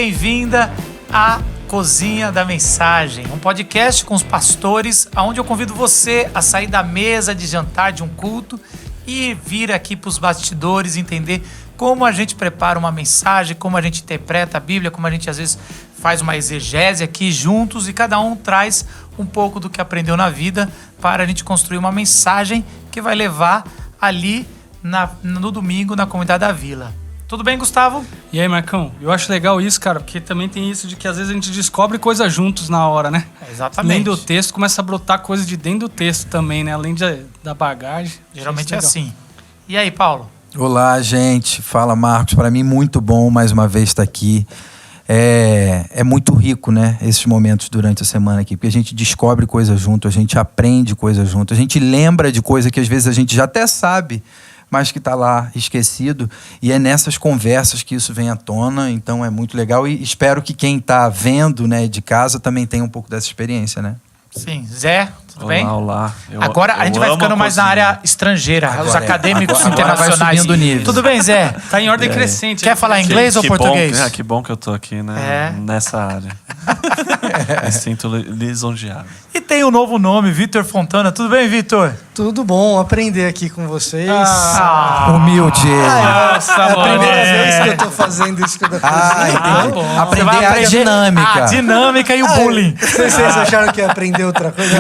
bem-vinda à Cozinha da Mensagem, um podcast com os pastores, onde eu convido você a sair da mesa de jantar de um culto e vir aqui para os bastidores entender como a gente prepara uma mensagem, como a gente interpreta a Bíblia, como a gente às vezes faz uma exegese aqui juntos e cada um traz um pouco do que aprendeu na vida para a gente construir uma mensagem que vai levar ali no domingo na comunidade da Vila. Tudo bem, Gustavo? E aí, Marcão? Eu acho legal isso, cara, porque também tem isso de que às vezes a gente descobre coisas juntos na hora, né? Exatamente. Além do texto, começa a brotar coisas de dentro do texto também, né? Além da bagagem. Geralmente é assim. E aí, Paulo? Olá, gente. Fala, Marcos. Para mim, muito bom mais uma vez estar aqui. É muito rico, né? Esses momentos durante a semana aqui, porque a gente descobre coisas junto, a gente aprende coisas junto, a gente lembra de coisa que às vezes a gente já até sabe, mas que está lá esquecido, e é nessas conversas que isso vem à tona, então é muito legal e espero que quem está vendo, né, de casa também tenha um pouco dessa experiência, né? Sim. Zé, tudo bem? Olá. Agora a gente vai ficando mais na área estrangeira, os acadêmos internacionais. Vai subindo o nível. Tudo bem, Zé? Tá em ordem crescente. Quer falar inglês ou português? Que bom que eu tô aqui, né? Nessa área. Me sinto lisonjeado. E tem um novo nome, Vitor Fontana. Tudo bem, Vitor? Tudo bom, aprender aqui com vocês. Humilde. Nossa, É a primeira mano. vez que eu tô fazendo isso da Entendi. bom. Aprender a dinâmica. A dinâmica e o bullying. Vocês acharam que ia aprender outra coisa?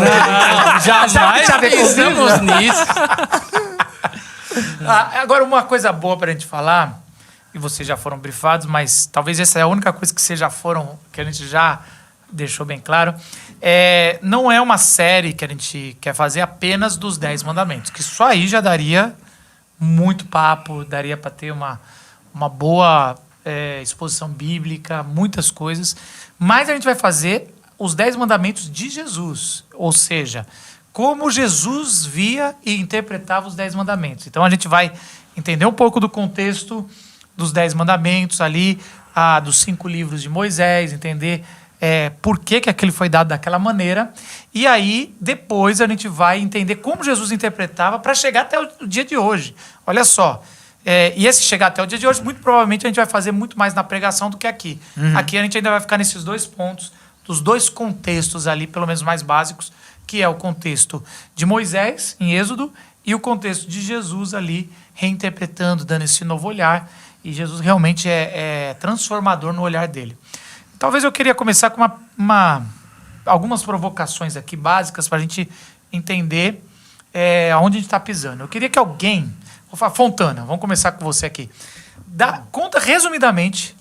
Jamais pensamos nisso. Agora, uma coisa boa pra gente falar, e vocês já foram brifados, mas talvez essa é a única coisa que vocês já foram, que a gente já deixou bem claro. Não é uma série que a gente quer fazer apenas dos 10 mandamentos, que só aí já daria muito papo, daria para ter uma boa exposição bíblica, muitas coisas. Mas a gente vai fazer os 10 mandamentos de Jesus, ou seja, como Jesus via e interpretava os 10 mandamentos. Então a gente vai entender um pouco do contexto dos 10 mandamentos ali, dos 5 livros de Moisés, entender por que aquele foi dado daquela maneira. E aí, depois, a gente vai entender como Jesus interpretava para chegar até o dia de hoje. Olha só. E esse chegar até o dia de hoje, muito provavelmente a gente vai fazer muito mais na pregação do que aqui. Aqui a gente ainda vai ficar nesses 2 pontos, dos 2 contextos ali, pelo menos mais básicos, que é o contexto de Moisés, em Êxodo, e o contexto de Jesus ali, reinterpretando, dando esse novo olhar. E Jesus realmente é transformador no olhar dele. Talvez eu queria começar com algumas provocações aqui básicas para a gente entender aonde a gente está pisando. Eu queria que alguém... Vou falar, Fontana, vamos começar com você aqui. Conta resumidamente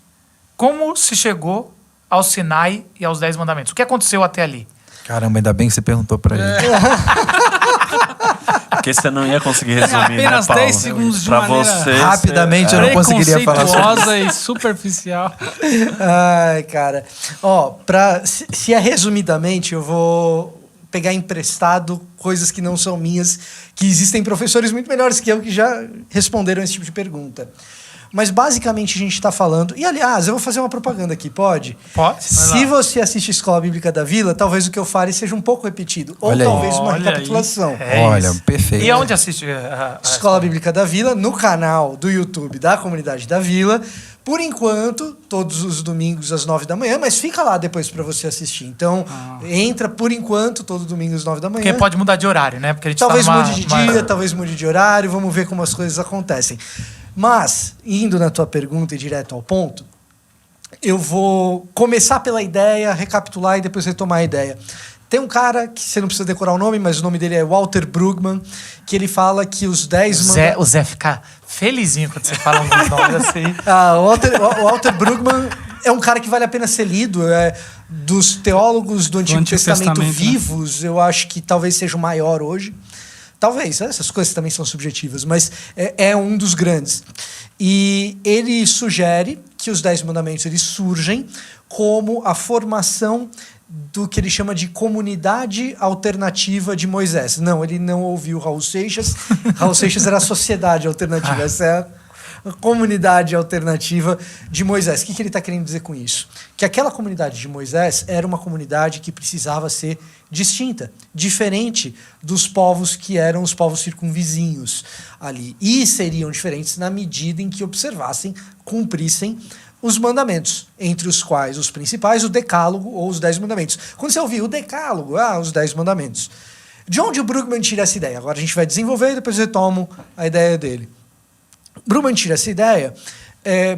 como se chegou ao Sinai e aos 10 mandamentos. O que aconteceu até ali? Caramba, ainda bem que você perguntou pra ele. Porque você não ia conseguir resumir, Apenas né, Paulo? 10 segundos de pra maneira você, Rapidamente eu não conseguiria falar sobre isso. preconceituosa e superficial. Ai, cara. Se é resumidamente, eu vou pegar emprestado coisas que não são minhas, que existem professores muito melhores que eu que já responderam esse tipo de pergunta. Mas basicamente a gente está falando... E aliás, eu vou fazer uma propaganda aqui, pode? Pode. Se você assiste Escola Bíblica da Vila, talvez o que eu fale seja um pouco repetido. Ou Olha aí. talvez uma Olha recapitulação. Olha, isso. perfeito. E aonde assiste a Escola Bíblica da Vila, no canal do YouTube da Comunidade da Vila. Por enquanto, todos os domingos às 9 da manhã, mas fica lá depois para você assistir. Então, entra por enquanto, todo domingo às 9 da manhã. Porque pode mudar de horário, né? Porque a gente Talvez tá mude de dia, talvez mude de horário, vamos ver como as coisas acontecem. Mas, indo na tua pergunta e direto ao ponto, eu vou começar pela ideia, recapitular e depois retomar a ideia. Tem um cara que você não precisa decorar o nome, mas o nome dele é Walter Brueggemann, que ele fala que os 10 mandamentos... O Zé fica felizinho quando você fala um nome assim. O Walter Brueggemann é um cara que vale a pena ser lido. Dos teólogos do Antigo Testamento vivos, eu acho que talvez seja o maior hoje. Talvez, essas coisas também são subjetivas, mas é um dos grandes. E ele sugere que os 10 mandamentos eles surgem como a formação do que ele chama de comunidade alternativa de Moisés. Não, ele não ouviu Raul Seixas. Raul Seixas era a sociedade alternativa. Essa é a comunidade alternativa de Moisés. O que ele está querendo dizer com isso? Que aquela comunidade de Moisés era uma comunidade que precisava ser distinta, diferente dos povos que eram os povos circunvizinhos ali. E seriam diferentes na medida em que observassem, cumprissem os mandamentos, entre os quais os principais, o decálogo ou os 10 mandamentos. Quando você ouvir o decálogo, os 10 mandamentos. De onde o Brueggemann tira essa ideia? Agora a gente vai desenvolver e depois eu retomo a ideia dele. Brueggemann tira essa ideia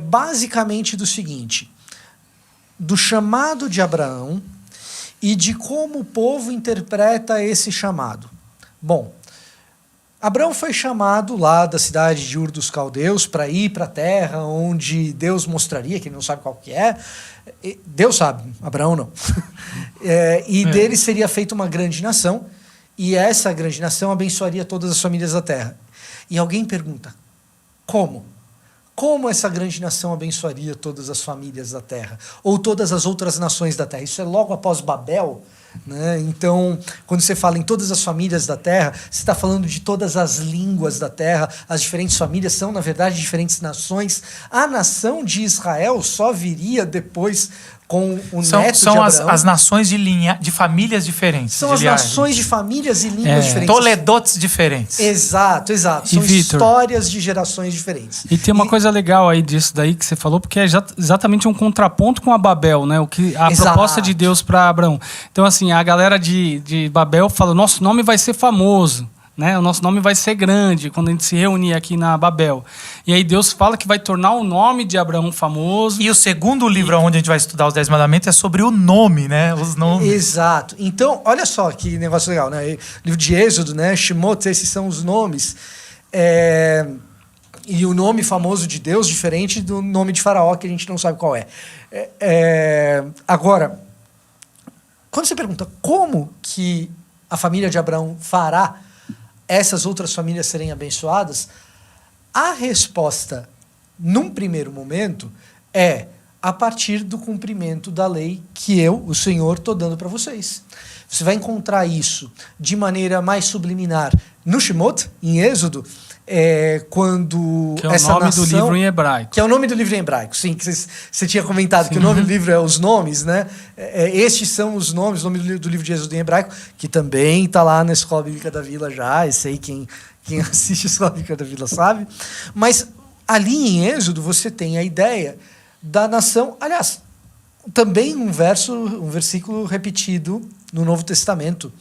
basicamente do seguinte: do chamado de Abraão e de como o povo interpreta esse chamado. Bom, Abraão foi chamado lá da cidade de Ur dos Caldeus para ir para a terra onde Deus mostraria, que ele não sabe qual que é. Deus sabe, Abraão não. Dele seria feita uma grande nação, e essa grande nação abençoaria todas as famílias da terra. E alguém pergunta, como? Como essa grande nação abençoaria todas as famílias da terra? Ou todas as outras nações da terra? Isso é logo após Babel, né? Então, quando você fala em todas as famílias da terra, você está falando de todas as línguas da terra. As diferentes famílias são, na verdade, diferentes nações. A nação de Israel só viria depois com o neto de Abraão. São as nações de famílias diferentes. São as nações de famílias e línguas diferentes. Toledotes diferentes. Exato. São histórias de gerações diferentes. E tem uma coisa legal aí disso daí que você falou, porque é exatamente um contraponto com a Babel, né? A proposta de Deus para Abraão. Então, assim, a galera de Babel fala, nosso nome vai ser famoso. Né? O nosso nome vai ser grande quando a gente se reunir aqui na Babel. E aí Deus fala que vai tornar o nome de Abraão famoso. E o segundo livro onde a gente vai estudar os 10 mandamentos é sobre o nome, né? Os nomes. Exato. Então, olha só que negócio legal, né? Livro de Êxodo, né? Shemot, esses são os nomes. E o nome famoso de Deus, diferente do nome de Faraó, que a gente não sabe qual é. Agora, quando você pergunta como que a família de Abraão fará essas outras famílias serem abençoadas, a resposta, num primeiro momento, é a partir do cumprimento da lei que eu, o Senhor, estou dando para vocês. Você vai encontrar isso de maneira mais subliminar no Shemot, em Êxodo, quando que é o nome do livro em hebraico. Que é o nome do livro em hebraico, sim. Que você tinha comentado que o nome do livro é os nomes, né? Estes são os nomes, o nome do livro de Êxodo em hebraico, que também está lá na Escola Bíblica da Vila já. Esse aí, quem assiste a Escola Bíblica da Vila sabe. Mas ali em Êxodo você tem a ideia da nação. Aliás, também um versículo repetido no Novo Testamento.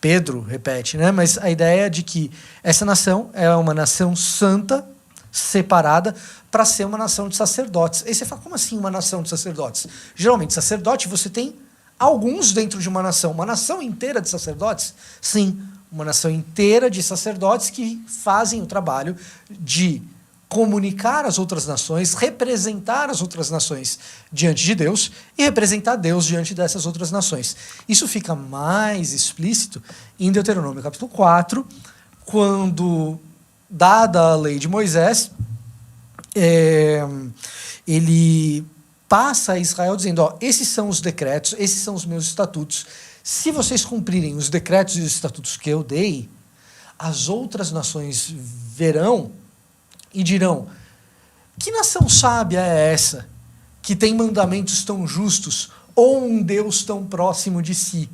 Pedro repete, né? Mas a ideia é de que essa nação é uma nação santa, separada, para ser uma nação de sacerdotes. Aí você fala, como assim uma nação de sacerdotes? Geralmente, sacerdote, você tem alguns dentro de uma nação inteira de sacerdotes? Sim, uma nação inteira de sacerdotes que fazem o trabalho de comunicar as outras nações, representar as outras nações diante de Deus e representar Deus diante dessas outras nações. Isso fica mais explícito em Deuteronômio capítulo 4, quando, dada a lei de Moisés, ele passa a Israel dizendo, esses são os decretos, esses são os meus estatutos. Se vocês cumprirem os decretos e os estatutos que eu dei, as outras nações verão e dirão, que nação sábia é essa, que tem mandamentos tão justos, ou um Deus tão próximo de si?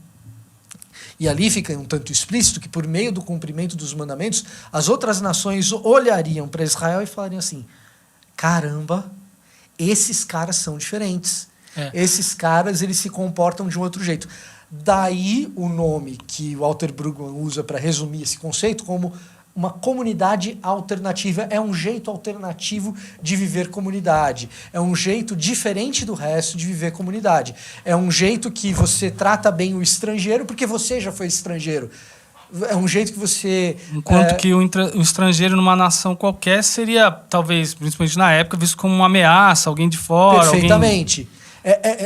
E ali fica um tanto explícito que, por meio do cumprimento dos mandamentos, as outras nações olhariam para Israel e falariam assim, caramba, esses caras são diferentes. Esses caras, eles se comportam de um outro jeito. Daí o nome que o Walter Brueggemann usa para resumir esse conceito como uma comunidade alternativa. É um jeito alternativo de viver comunidade. É um jeito diferente do resto de viver comunidade. É um jeito que você trata bem o estrangeiro porque você já foi estrangeiro. É um jeito que você... Enquanto que o estrangeiro numa nação qualquer seria, talvez, principalmente na época, visto como uma ameaça, alguém de fora. Perfeitamente.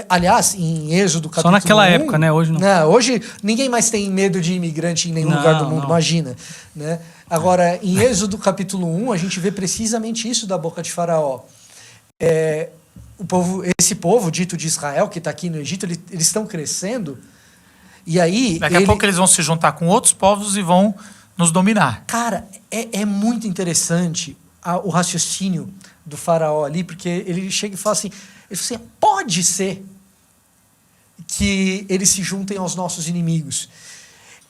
Aliás, em Êxodo capítulo 1... Só naquela época, né? Hoje não. Hoje ninguém mais tem medo de imigrante em nenhum lugar do mundo, imagina. Né? Agora, em Êxodo capítulo 1, a gente vê precisamente isso da boca de Faraó. Esse povo dito de Israel, que está aqui no Egito, eles estão crescendo, e aí... Daqui a pouco eles vão se juntar com outros povos e vão nos dominar. Cara, é muito interessante o raciocínio do Faraó ali, porque ele chega e fala assim, pode ser que eles se juntem aos nossos inimigos.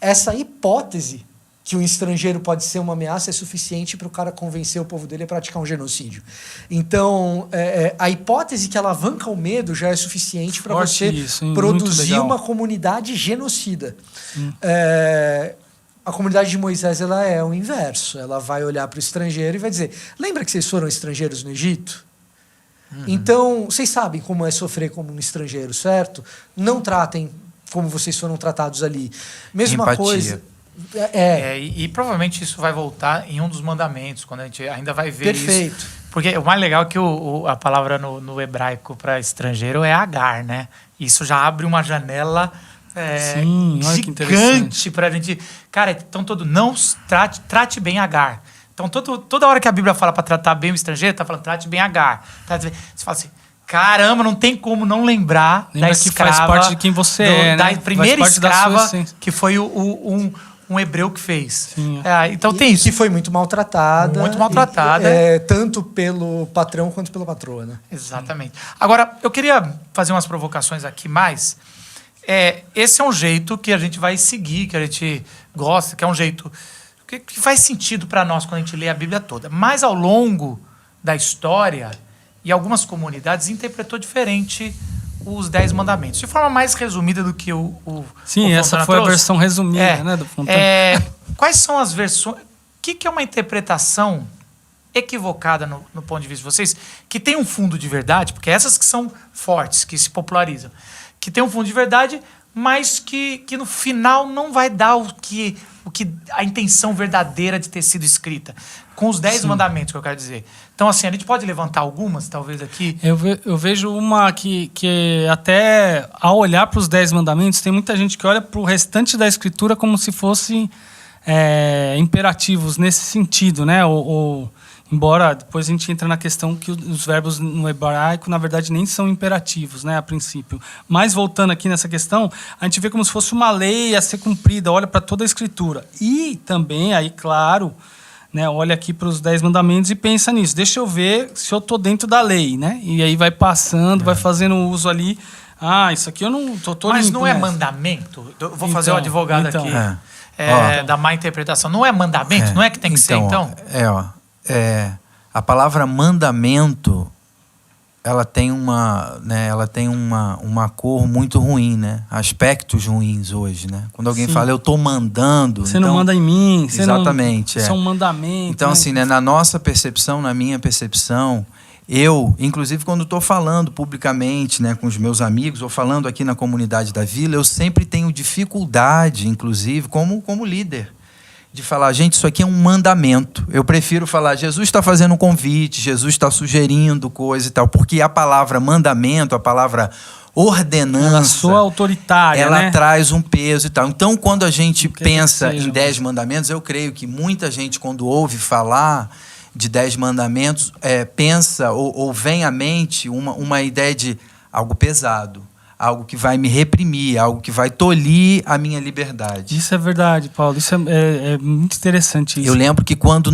Essa hipótese que um estrangeiro pode ser uma ameaça é suficiente para o cara convencer o povo dele a praticar um genocídio. Então, a hipótese que alavanca o medo já é suficiente para você produzir uma comunidade genocida. A comunidade de Moisés ela é o inverso. Ela vai olhar para o estrangeiro e vai dizer: lembra que vocês foram estrangeiros no Egito? Então, vocês sabem como é sofrer como um estrangeiro, certo? Não tratem como vocês foram tratados ali. Mesma Empatia. coisa... E provavelmente isso vai voltar em um dos mandamentos, quando a gente ainda vai ver Perfeito. isso. Porque o mais legal é que a palavra no hebraico para estrangeiro é agar, né? Isso já abre uma janela gigante para a gente... Cara, então não trate bem Agar. Então toda hora que a Bíblia fala para tratar bem o estrangeiro, está falando trate bem Agar. Você fala assim... Caramba, não tem como não lembra da escrava. Que faz parte de quem você é, né? Da primeira escrava que foi um hebreu que fez. Sim, então tem isso. Que foi muito maltratada. Muito maltratada. Tanto pelo patrão quanto pela patroa, né? Exatamente. Agora, eu queria fazer umas provocações aqui mais. Esse é um jeito que a gente vai seguir, que a gente gosta, que é um jeito que faz sentido para nós quando a gente lê a Bíblia toda. Mas ao longo da história... E algumas comunidades interpretou diferente os 10 mandamentos. De forma mais resumida do que Sim, essa foi a versão resumida, né, do Fontana. Quais são as versões... O que é uma interpretação equivocada no ponto de vista de vocês, que tem um fundo de verdade, porque essas que são fortes, que se popularizam, que tem um fundo de verdade, mas que no final não vai dar o que a intenção verdadeira de ter sido escrita. Com os 10 mandamentos, que eu quero dizer. Então, assim, a gente pode levantar algumas, talvez, aqui? Eu vejo uma que até ao olhar para os 10 mandamentos, tem muita gente que olha para o restante da Escritura como se fossem imperativos nesse sentido, né? Embora depois a gente entra na questão que os verbos no hebraico, na verdade, nem são imperativos, né, a princípio. Mas, voltando aqui nessa questão, a gente vê como se fosse uma lei a ser cumprida, olha para toda a Escritura. E também, aí, claro, né, olha aqui para os 10 mandamentos e pensa nisso. Deixa eu ver se eu estou dentro da lei, né? E aí vai passando, vai fazendo uso ali. Isso aqui eu não estou Mas não é mandamento? Eu vou fazer o advogado aqui. Da má interpretação. Não é mandamento? Não é que tem que ser, então? A palavra mandamento, ela tem uma cor muito ruim, né? Aspectos ruins hoje, né? Quando alguém fala, eu estou mandando... Você não manda em mim. Exatamente. Isso é um mandamento. Então, assim, né, na nossa percepção, na minha percepção, eu, inclusive, quando estou falando publicamente, né, com os meus amigos, ou falando aqui na comunidade da Vila, eu sempre tenho dificuldade, inclusive, como líder, de falar, gente, isso aqui é um mandamento. Eu prefiro falar, Jesus está fazendo um convite, Jesus está sugerindo coisa e tal, porque a palavra mandamento, a palavra ordenança... Ela soa autoritária, ela traz um peso e tal. Então, quando a gente pensa em 10 mandamentos, eu creio que muita gente, quando ouve falar de 10 mandamentos, pensa ou vem à mente uma ideia de algo pesado, algo que vai me reprimir, algo que vai tolir a minha liberdade. Isso é verdade, Paulo. Isso é muito interessante. Isso. Eu lembro que quando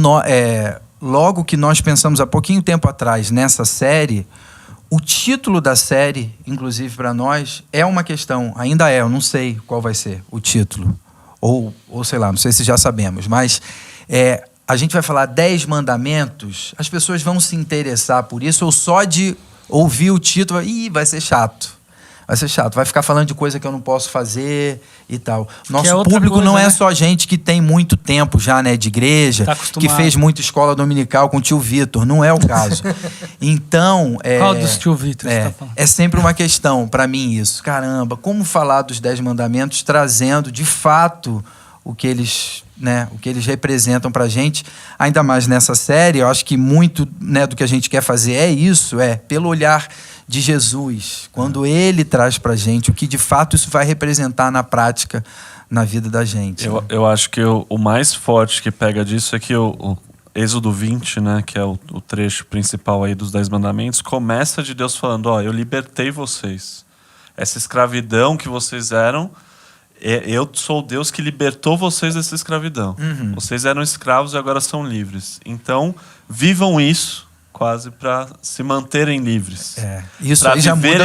logo que nós pensamos há pouquinho tempo atrás nessa série, o título da série, inclusive para nós, é uma questão. Ainda eu não sei qual vai ser o título. Ou sei lá, não sei se já sabemos. Mas a gente vai falar 10 mandamentos, as pessoas vão se interessar por isso, ou só de ouvir o título, vai ser chato. Vai ser chato, vai ficar falando de coisa que eu não posso fazer e tal. Nosso público não é só gente que tem muito tempo já, né, de igreja, que fez muita escola dominical com o tio Vitor, não é o caso. Então, qual dos tio Vitor você tá falando? É sempre uma questão para mim isso. Caramba, como falar dos 10 mandamentos trazendo de fato o que eles representam pra gente, ainda mais nessa série. Eu acho que muito, né, do que a gente quer fazer pelo olhar de Jesus, quando ele traz pra gente o que de fato isso vai representar na prática, na vida da gente. Eu acho que o mais forte que pega disso é que o Êxodo 20, né, que é o trecho principal aí dos 10 mandamentos, começa de Deus falando, eu libertei vocês. Essa escravidão que vocês eram, eu sou o Deus que libertou vocês dessa escravidão. Uhum. Vocês eram escravos e agora são livres. Então, vivam isso quase para se manterem livres. Isso para viver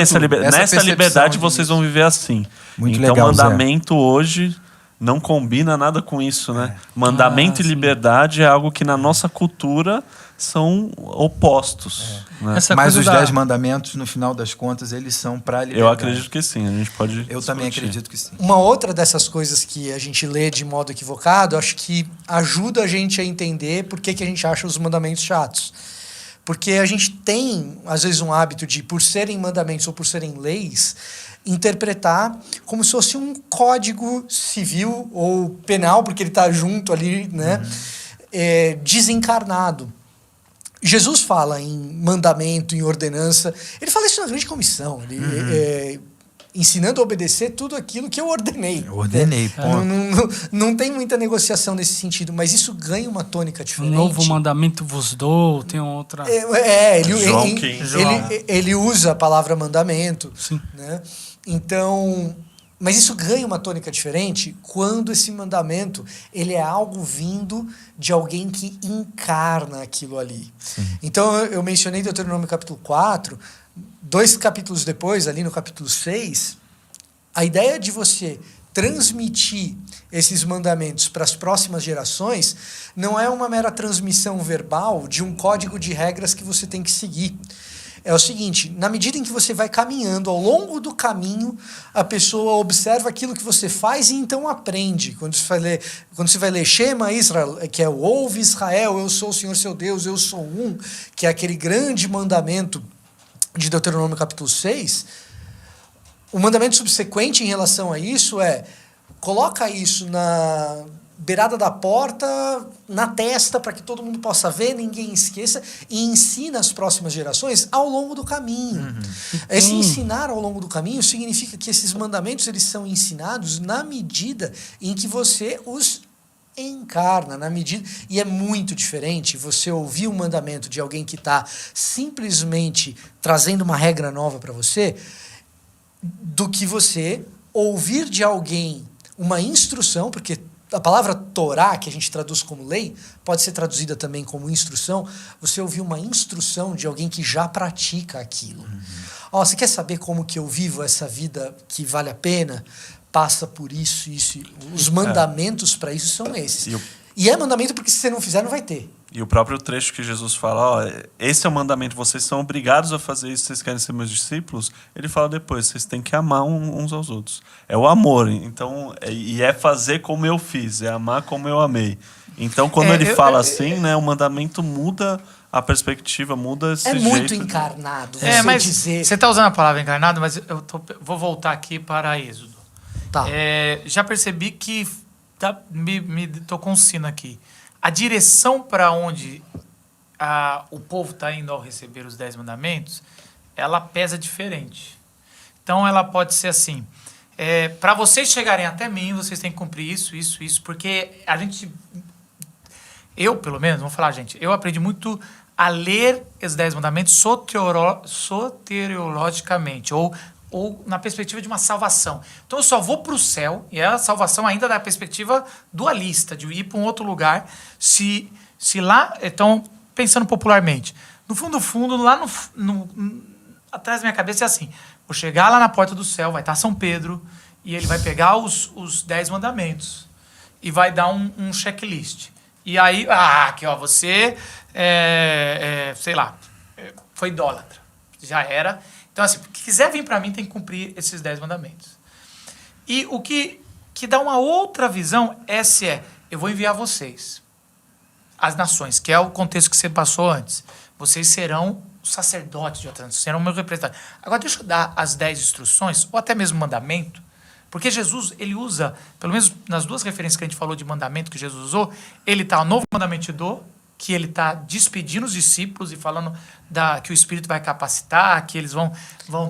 nessa liberdade vocês vão viver assim. Muito então, legal, mandamento Zé. hoje não combina nada com isso, né? Mandamento e liberdade é algo que na nossa cultura são opostos. Né? Mas os 10 mandamentos, no final das contas, eles são para a liberdade. Eu acredito que sim, a gente pode Eu discutir. também acredito que sim. Uma outra dessas coisas que a gente lê de modo equivocado, acho que ajuda a gente a entender por que a gente acha os mandamentos chatos. Porque a gente tem, às vezes, um hábito de, por serem mandamentos ou por serem leis, interpretar como se fosse um código civil ou penal, porque ele está junto ali, né? Desencarnado. Jesus fala em mandamento, em ordenança. Ele fala isso na grande comissão. Ele, ensinando a obedecer tudo aquilo que eu ordenei. Eu ordenei, ponto. Não tem muita negociação nesse sentido, mas isso ganha uma tônica diferente. Um novo mandamento vos dou, tem outra... Ele usa a palavra mandamento. Sim. Né? Então... Mas isso ganha uma tônica diferente quando esse mandamento ele é algo vindo de alguém que encarna aquilo ali. Sim. Então eu mencionei Deuteronômio capítulo 4, 2 capítulos depois, ali no capítulo 6, a ideia de você transmitir esses mandamentos para as próximas gerações não é uma mera transmissão verbal de um código de regras que você tem que seguir. É o seguinte, na medida em que você vai caminhando, ao longo do caminho, a pessoa observa aquilo que você faz e então aprende. Quando você vai ler Shema Israel, que é o Ouve Israel, eu sou o Senhor seu Deus, eu sou um, que é aquele grande mandamento de Deuteronômio capítulo 6, o mandamento subsequente em relação a isso coloca isso na beirada da porta, na testa, para que todo mundo possa ver, ninguém esqueça, e ensina as próximas gerações ao longo do caminho. Esse ensinar ao longo do caminho significa que esses mandamentos eles são ensinados na medida em que você os encarna, na medida... E é muito diferente você ouvir um mandamento de alguém que está simplesmente trazendo uma regra nova para você, do que você ouvir de alguém uma instrução, porque a palavra Torá, que a gente traduz como lei, pode ser traduzida também como instrução. Você ouvir uma instrução de alguém que já pratica aquilo. Você quer saber como que eu vivo essa vida que vale a pena? Passa por isso. Os mandamentos para isso são esses. E é mandamento porque se você não fizer, não vai ter. E o próprio trecho que Jesus fala, esse é o mandamento, vocês são obrigados a fazer isso, vocês querem ser meus discípulos, ele fala depois, vocês têm que amar uns aos outros. É o amor, então, e é fazer como eu fiz, é amar como eu amei. Então, quando ele fala assim, né, o mandamento muda a perspectiva, muda esse jeito. É muito encarnado, mas dizer... Você está usando a palavra encarnado, mas vou voltar aqui para Êxodo. Tá. Já percebi que me tocou um sino aqui. A direção para onde o povo está indo ao receber os 10 mandamentos, ela pesa diferente. Então, ela pode ser assim, para vocês chegarem até mim, vocês têm que cumprir isso, porque eu, pelo menos, vamos falar, gente, eu aprendi muito a ler os 10 mandamentos soteriologicamente, ou na perspectiva de uma salvação. Então eu só vou para o céu, e é a salvação ainda da perspectiva dualista, de ir para um outro lugar, se lá, então, pensando popularmente, no fundo, lá atrás da minha cabeça é assim, vou chegar lá na porta do céu, vai estar São Pedro, e ele vai pegar os 10 mandamentos, e vai dar um checklist. E aí, aqui ó, você, sei lá, foi idólatra, já era. Então, assim, quem quiser vir para mim tem que cumprir esses 10 mandamentos. E o que dá uma outra visão, eu vou enviar vocês, as nações, que é o contexto que você passou antes. Vocês serão os sacerdotes de outra nação, serão meus representantes. Agora, deixa eu dar as 10 instruções, ou até mesmo mandamento, porque Jesus, ele usa, pelo menos nas 2 referências que a gente falou de mandamento que Jesus usou, ele está, o novo mandamento te dou, que ele está despedindo os discípulos e falando que o Espírito vai capacitar, que eles vão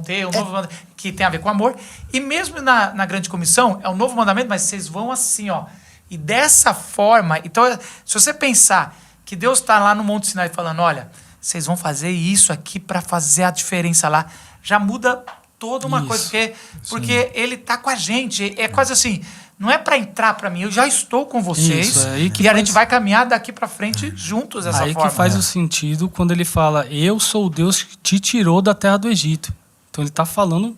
ter um novo mandamento, que tem a ver com amor. E mesmo na grande comissão, é um novo mandamento, mas vocês vão assim, ó. E dessa forma, então, se você pensar que Deus está lá no Monte Sinai falando, olha, vocês vão fazer isso aqui para fazer a diferença lá, já muda toda uma coisa, porque ele está com a gente. É quase assim, não é para entrar para mim, eu já estou com vocês e a gente vai caminhar daqui para frente juntos dessa forma. Aí que faz o sentido quando ele fala, eu sou o Deus que te tirou da terra do Egito. Então ele está falando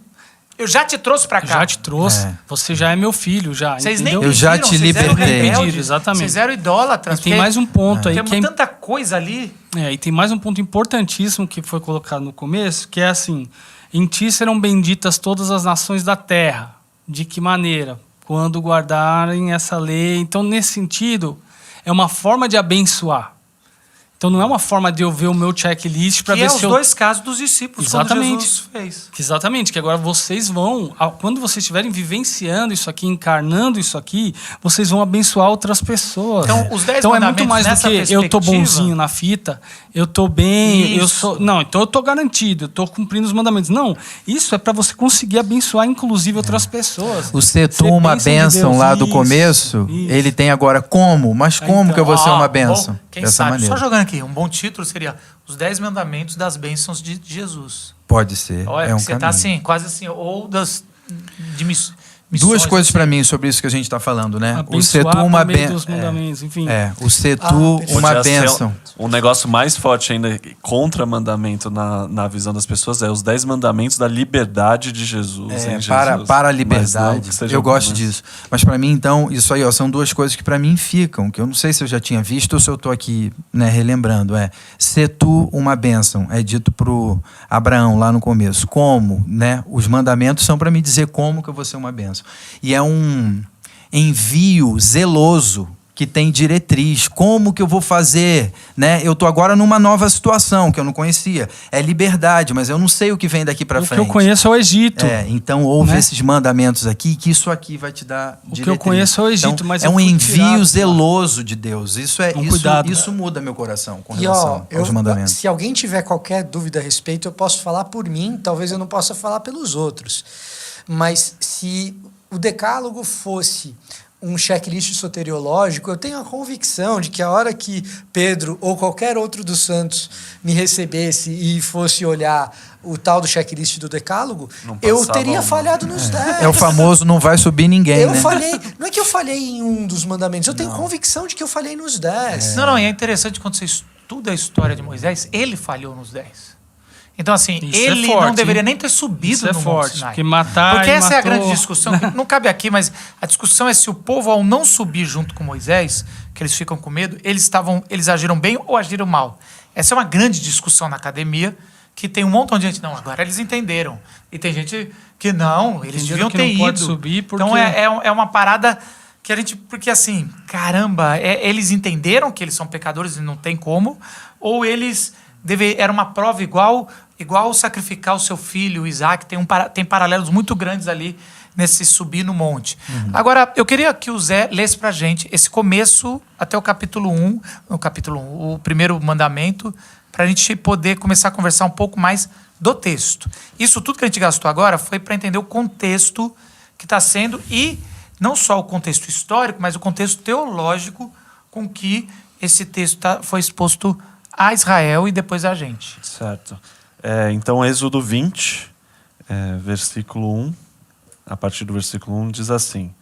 Eu já te trouxe pra cá. Já te trouxe. Você já é meu filho, já. Vocês entendeu? nem Eu já te libertei. Exatamente. Vocês eram idólatras. E tem mais um ponto aí. Tem Que é tanta coisa ali. e tem mais um ponto importantíssimo que foi colocado no começo, que é assim: em ti serão benditas todas as nações da terra. De que maneira? Quando guardarem essa lei. Então, nesse sentido, é uma forma de abençoar. Então, não é uma forma de eu ver o meu checklist para ver se os dois casos dos discípulos, Exatamente. quando Jesus fez. Exatamente, que agora vocês vão, quando vocês estiverem vivenciando isso aqui, encarnando isso aqui, vocês vão abençoar outras pessoas. Então, os 10 então é muito mandamentos mais do nessa que eu tô perspectiva- bonzinho na fita, eu tô bem, eu Isso. sou. Não, então eu tô garantido, eu tô cumprindo os mandamentos. Não, isso é para você conseguir abençoar, inclusive, outras pessoas. O ser tu Ser uma bênção de bênção Deus. lá do Isso, começo, isso. ele tem agora como? Mas como Então, que eu vou ser Ó, uma bênção? bom, quem Dessa sabe, maneira. só jogando aqui, um bom título seria Os 10 Mandamentos das Bênçãos de Jesus. Pode ser. Olha, é um você caminho. tá assim, quase assim, ou de missões. Duas coisas assim. para mim sobre isso que a gente está falando, né? O Abençoar ser tu uma por meio dos bênção. mandamentos, enfim. O ser tu perfeito. uma Podia ser bênção. Um negócio mais forte ainda contra mandamento na visão das pessoas é os 10 mandamentos da liberdade de Jesus. em Jesus. Para a Mas não liberdade. que seja Eu gosto mais- disso. Mas para mim, então, isso aí são duas coisas que para mim ficam, que eu não sei se eu já tinha visto ou se eu estou aqui, né, relembrando. Ser tu uma bênção. É dito pro Abraão lá no começo. Como, né? Os mandamentos são para me dizer como que eu vou ser uma bênção. E é um envio zeloso que tem diretriz. Como que eu vou fazer? Né? Eu estou agora numa nova situação que eu não conhecia. É liberdade, mas eu não sei o que vem daqui para O frente. que eu conheço é o Egito. Então houve Né? esses mandamentos aqui, que isso aqui vai te dar O que eu conheço é o Egito, mas é eu um fui envio tirado. zeloso de Deus. Cuidado. Isso muda meu coração com E relação aos mandamentos. se alguém tiver qualquer dúvida a respeito, eu posso falar por mim, talvez eu não possa falar pelos outros. Mas se o decálogo fosse um checklist soteriológico, eu tenho a convicção de que a hora que Pedro ou qualquer outro dos santos me recebesse e fosse olhar o tal do checklist do decálogo, Não eu passava teria uma. falhado nos 10. É o famoso não vai subir ninguém, Eu né? falhei, não é que eu falhei em um dos mandamentos, eu tenho convicção de que eu falhei nos 10. Não, e é interessante quando você estuda a história de Moisés, ele falhou nos 10. Então, assim, Isso é ele forte, não deveria hein? nem ter subido Isso é no Monte forte, Sinai. porque matar Porque e essa é a matou. grande discussão, que não cabe aqui, mas a discussão é se o povo, ao não subir junto com Moisés, que eles ficam com medo, eles agiram bem ou agiram mal. Essa é uma grande discussão na academia, que tem um montão de gente, não, agora eles entenderam. E tem gente que não, eles Entenderam deviam que ter não ido. pode subir porque- Então é uma parada que a gente, porque assim, caramba, eles entenderam que eles são pecadores e não tem como, ou eles era uma prova igual sacrificar o seu filho, Isaac, tem paralelos muito grandes ali nesse subir no monte. Agora, eu queria que o Zé lesse pra gente esse começo até o capítulo 1, o primeiro mandamento, para a gente poder começar a conversar um pouco mais do texto. Isso tudo que a gente gastou agora foi para entender o contexto que está sendo, e não só o contexto histórico, mas o contexto teológico com que esse texto foi exposto a Israel e depois a gente. Certo. Então, Êxodo 20, versículo 1, a partir do versículo 1, diz assim: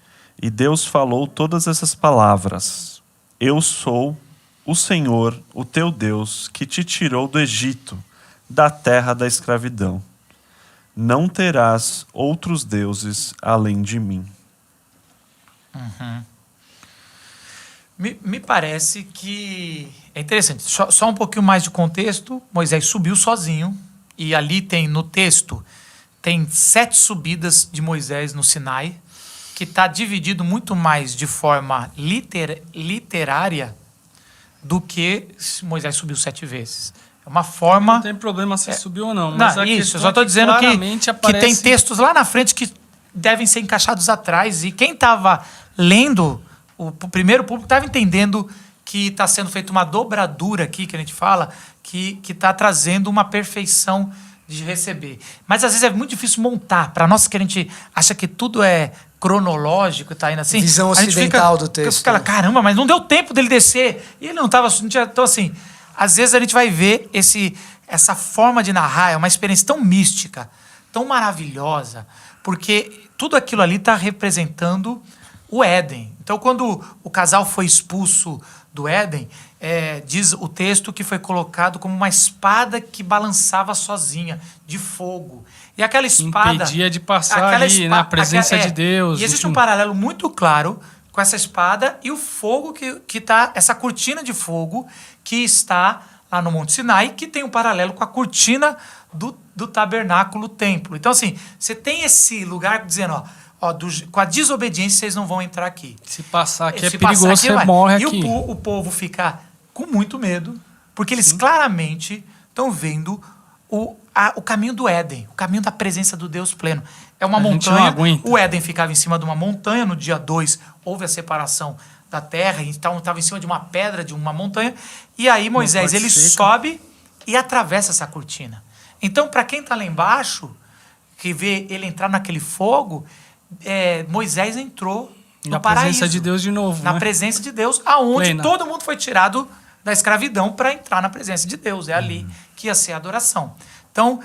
E Deus falou todas essas palavras: Eu sou o Senhor, o teu Deus, que te tirou do Egito, da terra da escravidão. Não terás outros deuses além de mim. Me parece que é interessante. Só um pouquinho mais de contexto. Moisés subiu sozinho, e ali no texto, tem 7 subidas de Moisés no Sinai, que está dividido muito mais de forma literária do que Moisés subiu 7 vezes. É uma forma... Não tem problema se subiu ou não. Mas Não, a isso, eu questão só estou é que dizendo claramente que aparece... tem textos lá na frente que devem ser encaixados atrás, e quem estava lendo, o primeiro público estava entendendo que está sendo feita uma dobradura aqui, que a gente fala, que está trazendo uma perfeição de receber. Mas às vezes é muito difícil montar. Para nós que a gente acha que tudo é cronológico, está indo assim. Visão a gente ocidental do texto. Fica, caramba, mas não deu tempo dele descer. E ele não estava... Então, assim, às vezes a gente vai ver essa forma de narrar, é uma experiência tão mística, tão maravilhosa, porque tudo aquilo ali está representando o Éden. Então, quando o casal foi expulso do Éden, diz o texto que foi colocado como uma espada que balançava sozinha, de fogo. E aquela espada... impedia de passar ali, na presença de Deus. E existe enfim. um paralelo muito claro com essa espada e o fogo que está... Essa cortina de fogo que está lá no Monte Sinai, que tem um paralelo com a cortina do tabernáculo templo. Então, assim, você tem esse lugar dizendo, com a desobediência vocês não vão entrar aqui. Se passar aqui é Se perigoso, passar aqui, você morre e aqui. o povo fica com muito medo, porque eles claramente estão vendo o caminho do Éden, o caminho da presença do Deus pleno. É uma gente não montanha, aguenta. o Éden ficava em cima de uma montanha, no dia 2 houve a separação da terra, então estava em cima de uma pedra, de uma montanha, e aí Moisés ele sobe e atravessa essa cortina. Então, para quem está lá embaixo, que vê ele entrar naquele fogo, Moisés entrou no paraíso. Na presença de Deus de novo. Na né? presença de Deus, aonde Plena. todo mundo foi tirado da escravidão para entrar na presença de Deus. É ali que ia ser a adoração. Então,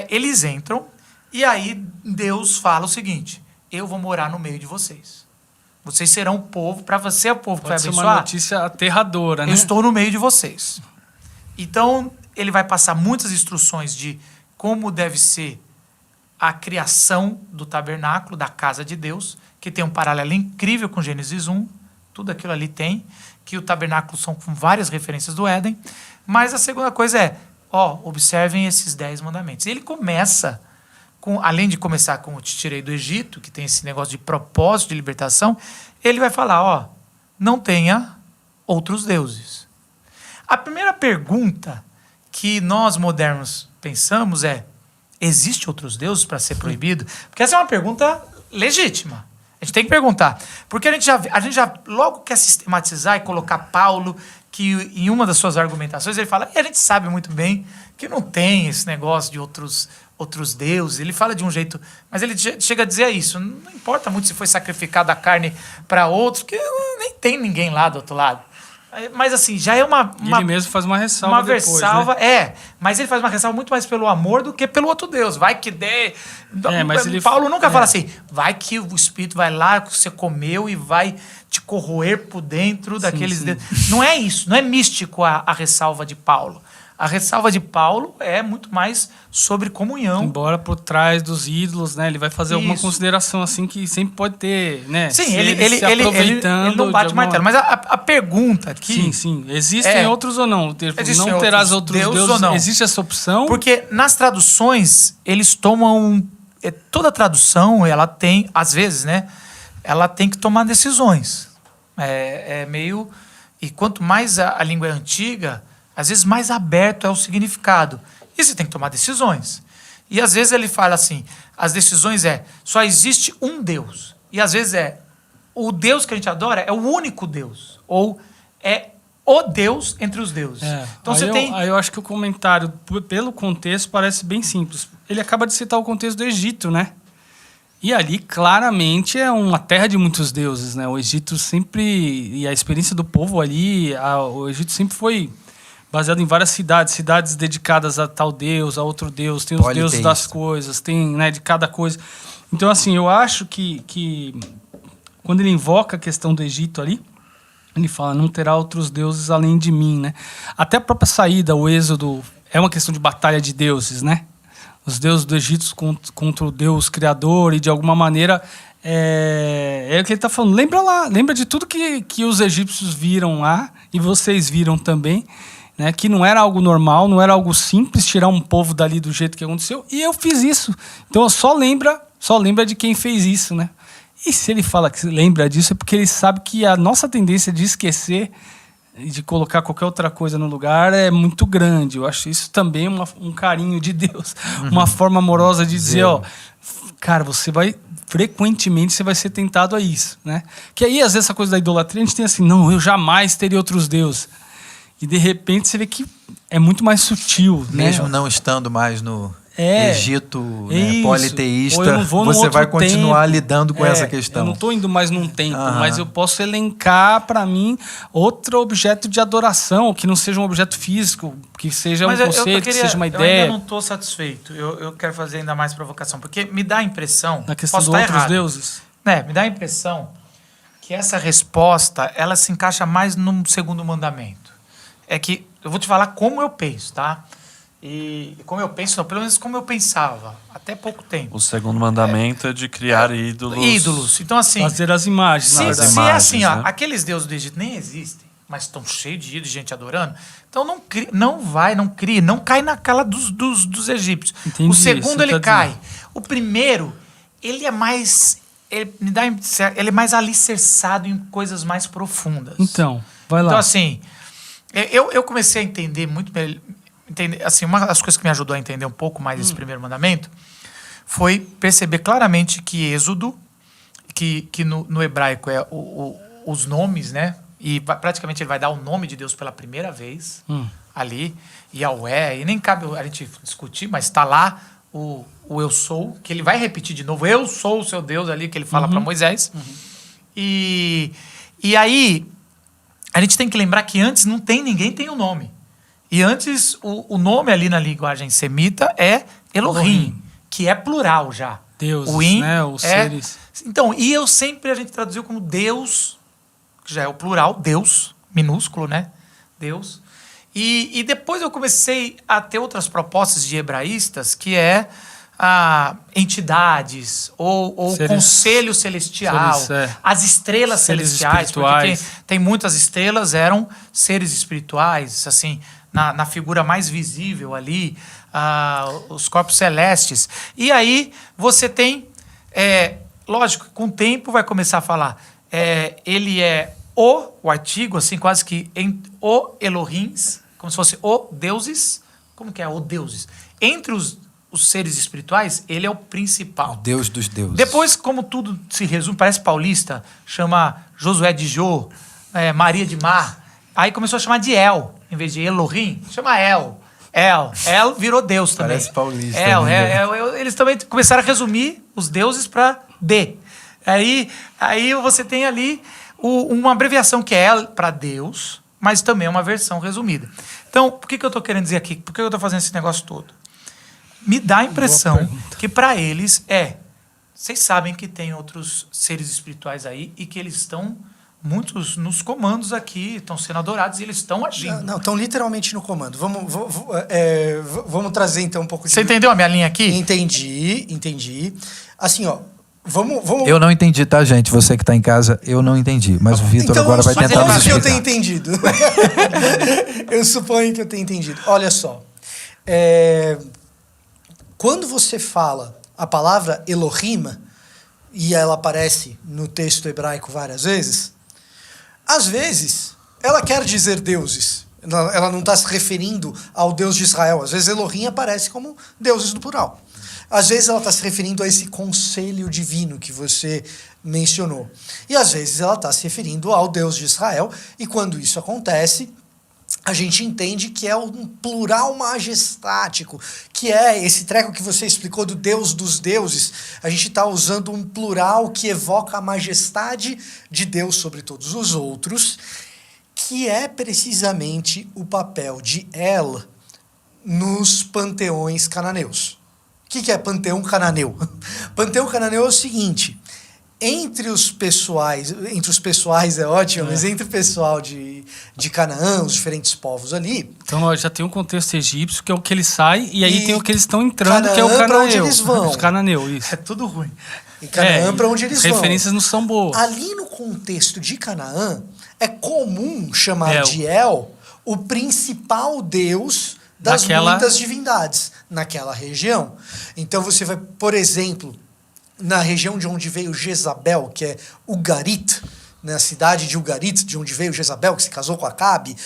eles entram e aí Deus fala o seguinte: eu vou morar no meio de vocês. Vocês serão o povo, para você é o povo que vai Pode ser abençoar. uma notícia aterradora, né? Eu estou no meio de vocês. Então, ele vai passar muitas instruções de como deve ser a criação do tabernáculo, da casa de Deus, que tem um paralelo incrível com Gênesis 1. Tudo aquilo ali tem, que o tabernáculo são com várias referências do Éden. Mas a segunda coisa é, observem esses 10 mandamentos. E ele começa, além de começar com o te tirei do Egito, que tem esse negócio de propósito de libertação, ele vai falar, não tenha outros deuses. A primeira pergunta que nós modernos pensamos é: existe outros deuses para ser proibido? Porque essa é uma pergunta legítima. A gente tem que perguntar. Porque a gente já logo quer sistematizar e colocar Paulo, que em uma das suas argumentações ele fala, e a gente sabe muito bem que não tem esse negócio de outros deuses. Ele fala de um jeito, mas ele chega a dizer isso. Não importa muito se foi sacrificada a carne para outros, porque nem tem ninguém lá do outro lado. Mas assim, já é uma Ele mesmo faz uma ressalva depois, né? Mas ele faz uma ressalva muito mais pelo amor do que pelo outro Deus. Vai que Paulo nunca fala assim, vai que o Espírito vai lá, que você comeu e vai te corroer por dentro daqueles deuses. Não é isso, não é místico a ressalva de Paulo. A ressalva de Paulo é muito mais sobre comunhão. Embora por trás dos ídolos, né? Ele vai fazer alguma consideração assim que sempre pode ter, né? Sim, ele não bate martelo. Mas a pergunta aqui... Sim. Existem outros ou não? Não terás outros deuses ou não? Existe essa opção? Porque nas traduções, eles tomam... Toda tradução, ela tem, às vezes, né? Ela tem que tomar decisões. Meio... E quanto mais a língua é antiga, às vezes mais aberto é o significado. E você tem que tomar decisões. E às vezes ele fala assim, as decisões só existe um Deus. E às vezes o Deus que a gente adora é o único Deus. Ou é o Deus entre os deuses. Então aí eu acho que o comentário, pelo contexto, parece bem simples. Ele acaba de citar o contexto do Egito, né? E ali, claramente, é uma terra de muitos deuses, né? O Egito sempre... E a experiência do povo ali... O Egito sempre foi baseado em várias cidades dedicadas a tal deus, a outro deus. Tem os deuses das coisas, tem, né, de cada coisa. Então, assim, eu acho que quando ele invoca a questão do Egito ali, ele fala, não terá outros deuses além de mim, né? Até a própria saída, o êxodo, é uma questão de batalha de deuses, né? Os deuses do Egito contra o Deus criador, e de alguma maneira é o que ele está falando. Lembra de tudo que os egípcios viram lá, e vocês viram também, né? Que não era algo normal, não era algo simples tirar um povo dali do jeito que aconteceu, e eu fiz isso. Então só lembra de quem fez isso, né? E se ele fala que lembra disso, é porque ele sabe que a nossa tendência de esquecer e de colocar qualquer outra coisa no lugar é muito grande. Eu acho isso também um carinho de Deus, uma forma amorosa de dizer, cara, frequentemente você vai ser tentado a isso, né? Que aí, às vezes, essa coisa da idolatria, a gente tem assim, não, eu jamais teria outros deuses. E, de repente, você vê que é muito mais sutil. Mesmo né? não estando mais no Egito, né, politeísta, você vai continuar tempo. lidando com essa questão. Eu não estou indo mais num templo, mas eu posso elencar para mim outro objeto de adoração, que não seja um objeto físico, que seja um conceito, que seja uma ideia. Eu ainda não estou satisfeito. Eu quero fazer ainda mais provocação, porque me dá a impressão... Na questão dos outros deuses? Me dá a impressão que essa resposta, ela se encaixa mais no segundo mandamento. É que, eu vou te falar como eu penso, tá? E como eu penso, não, pelo menos como eu pensava, até pouco tempo. O segundo mandamento é de criar ídolos. Ídolos. Então, assim... Fazer as imagens. Se, na se verdade. é imagens, assim, ó, né? aqueles deuses do Egito nem existem, mas estão cheios de ídolos, de gente adorando, então não cria, não cai naquela dos egípcios. Entendi, O segundo, você ele tá cai. dizendo. O primeiro, ele é mais... Ele é mais alicerçado em coisas mais profundas. Então, vai lá. Então, assim, eu comecei a entender muito bem. Assim, uma das coisas que me ajudou a entender um pouco mais esse primeiro mandamento foi perceber claramente que Êxodo, que no hebraico é os nomes, né? E praticamente ele vai dar o nome de Deus pela primeira vez ali, Yahweh, e nem cabe a gente discutir, mas está lá o eu sou, que ele vai repetir de novo, eu sou o seu Deus ali, que ele fala para Moisés. E aí, a gente tem que lembrar que antes não tem ninguém, tem o nome. E antes, o nome ali na linguagem semita é Elohim, que é plural já. Deuses, o in né? Os seres. Então, a gente traduziu como Deus, que já é o plural, Deus, minúsculo, né? Deus. E depois eu comecei a ter outras propostas de hebraístas, que é entidades ou conselho celestial, as estrelas seres celestiais, porque espirituais. tem muitas estrelas, eram seres espirituais, assim, na figura mais visível ali, os corpos celestes. E aí você tem, lógico, com o tempo vai começar a falar, ele é o artigo, assim, quase que o Elohims, como se fosse o deuses. Como que é o deuses? Entre os seres espirituais, ele é o principal. O Deus dos deuses. Depois, como tudo se resume, parece paulista, chama Josué de Jô, Maria de Mar. Aí começou a chamar de El, em vez de Elohim, chama El. El virou Deus também. Parece paulista. Eles também começaram a resumir os deuses para D. Aí você tem ali uma abreviação que é El para Deus, mas também é uma versão resumida. Então, por que eu estou querendo dizer aqui? Por que eu estou fazendo esse negócio todo? Me dá a impressão que para eles vocês sabem que tem outros seres espirituais aí e que eles estão muitos nos comandos aqui, estão sendo adorados e eles estão agindo. Não, estão literalmente no comando. Vamos trazer então um pouco de... Você entendeu a minha linha aqui? Entendi. Assim, ó, vamos... Eu não entendi, tá, gente? Você que está em casa, eu não entendi. Mas o Vitor então, agora vai tentar nos eu suponho que eu explicar. tenha entendido. Eu suponho que eu tenha entendido. Olha só. Quando você fala a palavra Elohim, e ela aparece no texto hebraico várias vezes, às vezes ela quer dizer deuses. Ela não está se referindo ao Deus de Israel. Às vezes Elohim aparece como deuses no plural. Às vezes ela está se referindo a esse conselho divino que você mencionou. E às vezes ela está se referindo ao Deus de Israel. E quando isso acontece, a gente entende que é um plural majestático, que é esse treco que você explicou do Deus dos deuses. A gente está usando um plural que evoca a majestade de Deus sobre todos os outros, que é precisamente o papel de El nos panteões cananeus. O que é panteão cananeu? Panteão cananeu é o seguinte: entre os pessoais é ótimo, mas entre o pessoal de Canaã, os diferentes povos ali... Então, ó, já tem um contexto egípcio, que é o que eles saem, e aí tem o que eles estão entrando, Canaã, que é o cananeu. pra onde eles vão. Os cananeu, isso. É tudo ruim. E Canaã para onde eles vão. Referências não são boas. Ali no contexto de Canaã, é comum chamar de El o principal deus das muitas divindades naquela região. Então você vai, por exemplo, na região de onde veio Jezabel, que é Ugarit, na cidade de Ugarit, de onde veio Jezabel, que se casou com Acabe,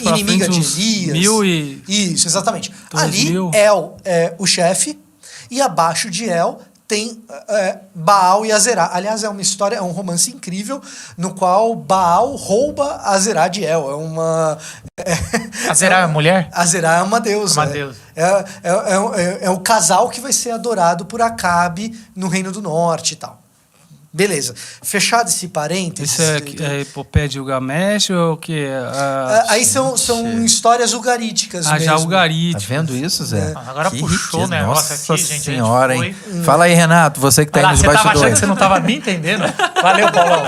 inimiga de Elias. Isso, exatamente. Ali, El é o chefe, e abaixo de El tem Baal e Azerá. Aliás, é uma história, é um romance incrível, no qual Baal rouba Azerá de El. Azerá é mulher? Azerá é uma deusa. Uma deusa. É o casal que vai ser adorado por Acabe no Reino do Norte e tal. Beleza. Fechado esse parênteses... Isso é Epopeia de Gilgamesh ou o quê? Aí são histórias ugaríticas mesmo. Já ugaríticas. Tá vendo isso, Zé? Agora Que puxou o riqueza. negócio Nossa aqui, gente. senhora, A gente hein? Fala aí, Renato, você que tá aí nos você tava achando que bastidores. você não tava me entendendo? Valeu, Paulão.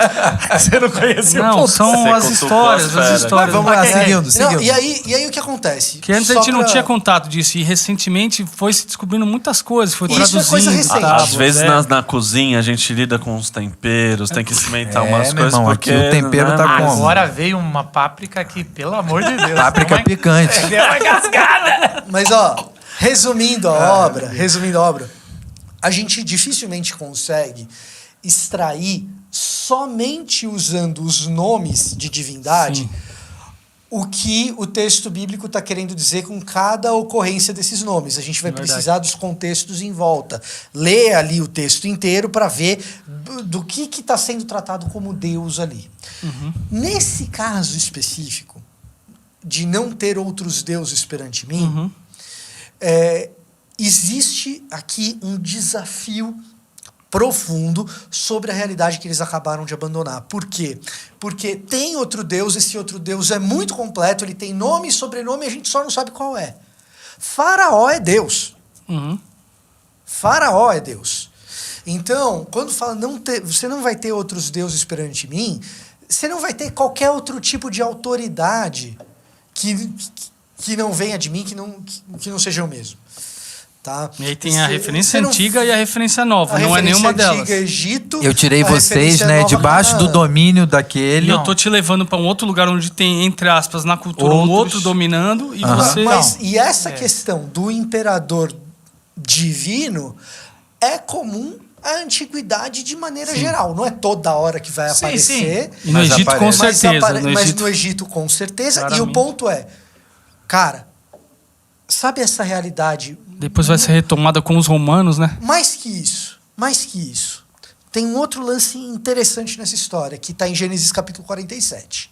Você não conhecia o Não, ponto. são Você as cutucou histórias, as as feras. histórias. Vamos lá, seguindo. Não, e aí o que acontece? Que antes a gente não tinha contato disso e recentemente foi se descobrindo muitas coisas, foi Isso é traduzindo. coisa recente. tábuas, Às vezes é. na cozinha a gente lida com os temperos, tem que experimentar É, umas meu coisas irmão, porque... aqui o tempero tá como? Agora veio uma páprica aqui, pelo amor de Deus. Páprica picante. Deu uma engasgada. Mas, ó, resumindo a obra, a gente dificilmente consegue extrair somente usando os nomes de divindade Sim. o que o texto bíblico está querendo dizer com cada ocorrência desses nomes. A gente vai precisar dos contextos em volta. Ler ali o texto inteiro para ver do que está sendo tratado como Deus ali. Nesse caso específico, de não ter outros deuses perante mim, existe aqui um desafio profundo sobre a realidade que eles acabaram de abandonar. Por quê? Porque tem outro Deus, esse outro Deus é muito completo, ele tem nome e sobrenome e a gente só não sabe qual é. Faraó é Deus. Faraó é Deus. Então, quando fala você não vai ter outros deuses perante mim, você não vai ter qualquer outro tipo de autoridade que não venha de mim, que não seja eu mesmo. Tá? E aí tem a referência antiga e a referência nova, não é nenhuma delas. Antiga, Egito, Eu tirei a vocês, referência né, nova, debaixo do domínio daquele. E eu tô te levando para um outro lugar onde tem, entre aspas, na cultura, um outro dominando e você... E essa questão do imperador divino é comum à antiguidade de maneira geral. Não é toda hora que vai aparecer. E no Egito, com aparece. certeza. Mas no Egito, com certeza. Claramente. E o ponto é, cara, sabe essa realidade... Depois vai ser retomada com os romanos, né? Mais que isso, tem um outro lance interessante nessa história, que está em Gênesis capítulo 47.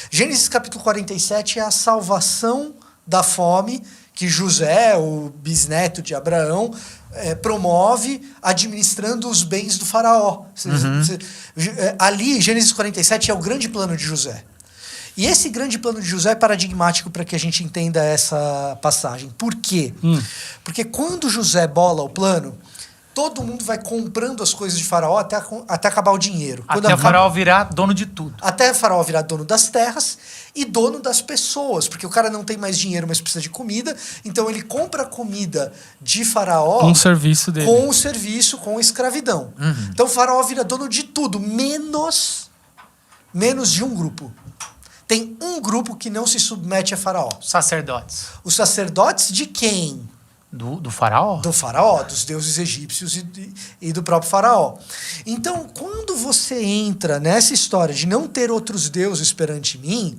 Gênesis capítulo 47 é a salvação da fome que José, o bisneto de Abraão, promove administrando os bens do faraó. Ali, Gênesis 47 é o grande plano de José. E esse grande plano de José é paradigmático para que a gente entenda essa passagem. Por quê? Porque quando José bola o plano, todo mundo vai comprando as coisas de Faraó até acabar o dinheiro. Até o Faraó virar dono de tudo. Até o Faraó virar dono das terras e dono das pessoas. Porque o cara não tem mais dinheiro, mas precisa de comida. Então ele compra comida de Faraó... Com o serviço dele. Com o serviço, com a escravidão. Então o Faraó vira dono de tudo, menos de um grupo. Tem um grupo que não se submete a Faraó. Sacerdotes. Os sacerdotes de quem? Do Faraó? Do Faraó, dos deuses egípcios e do próprio Faraó. Então, quando você entra nessa história de não ter outros deuses perante mim,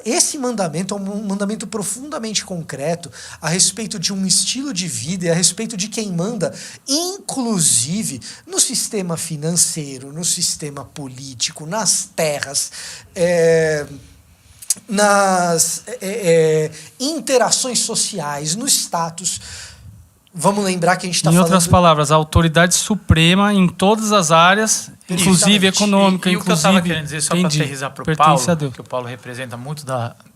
esse mandamento é um mandamento profundamente concreto a respeito de um estilo de vida e a respeito de quem manda, inclusive no sistema financeiro, no sistema político, nas terras, nas interações sociais, no status. Vamos lembrar que a gente está falando... Em outras palavras, a autoridade suprema em todas as áreas, inclusive econômica, e o que eu estava querendo dizer, só para entendi, aterrizar para o pertence Paulo, a Deus. que o Paulo representa muito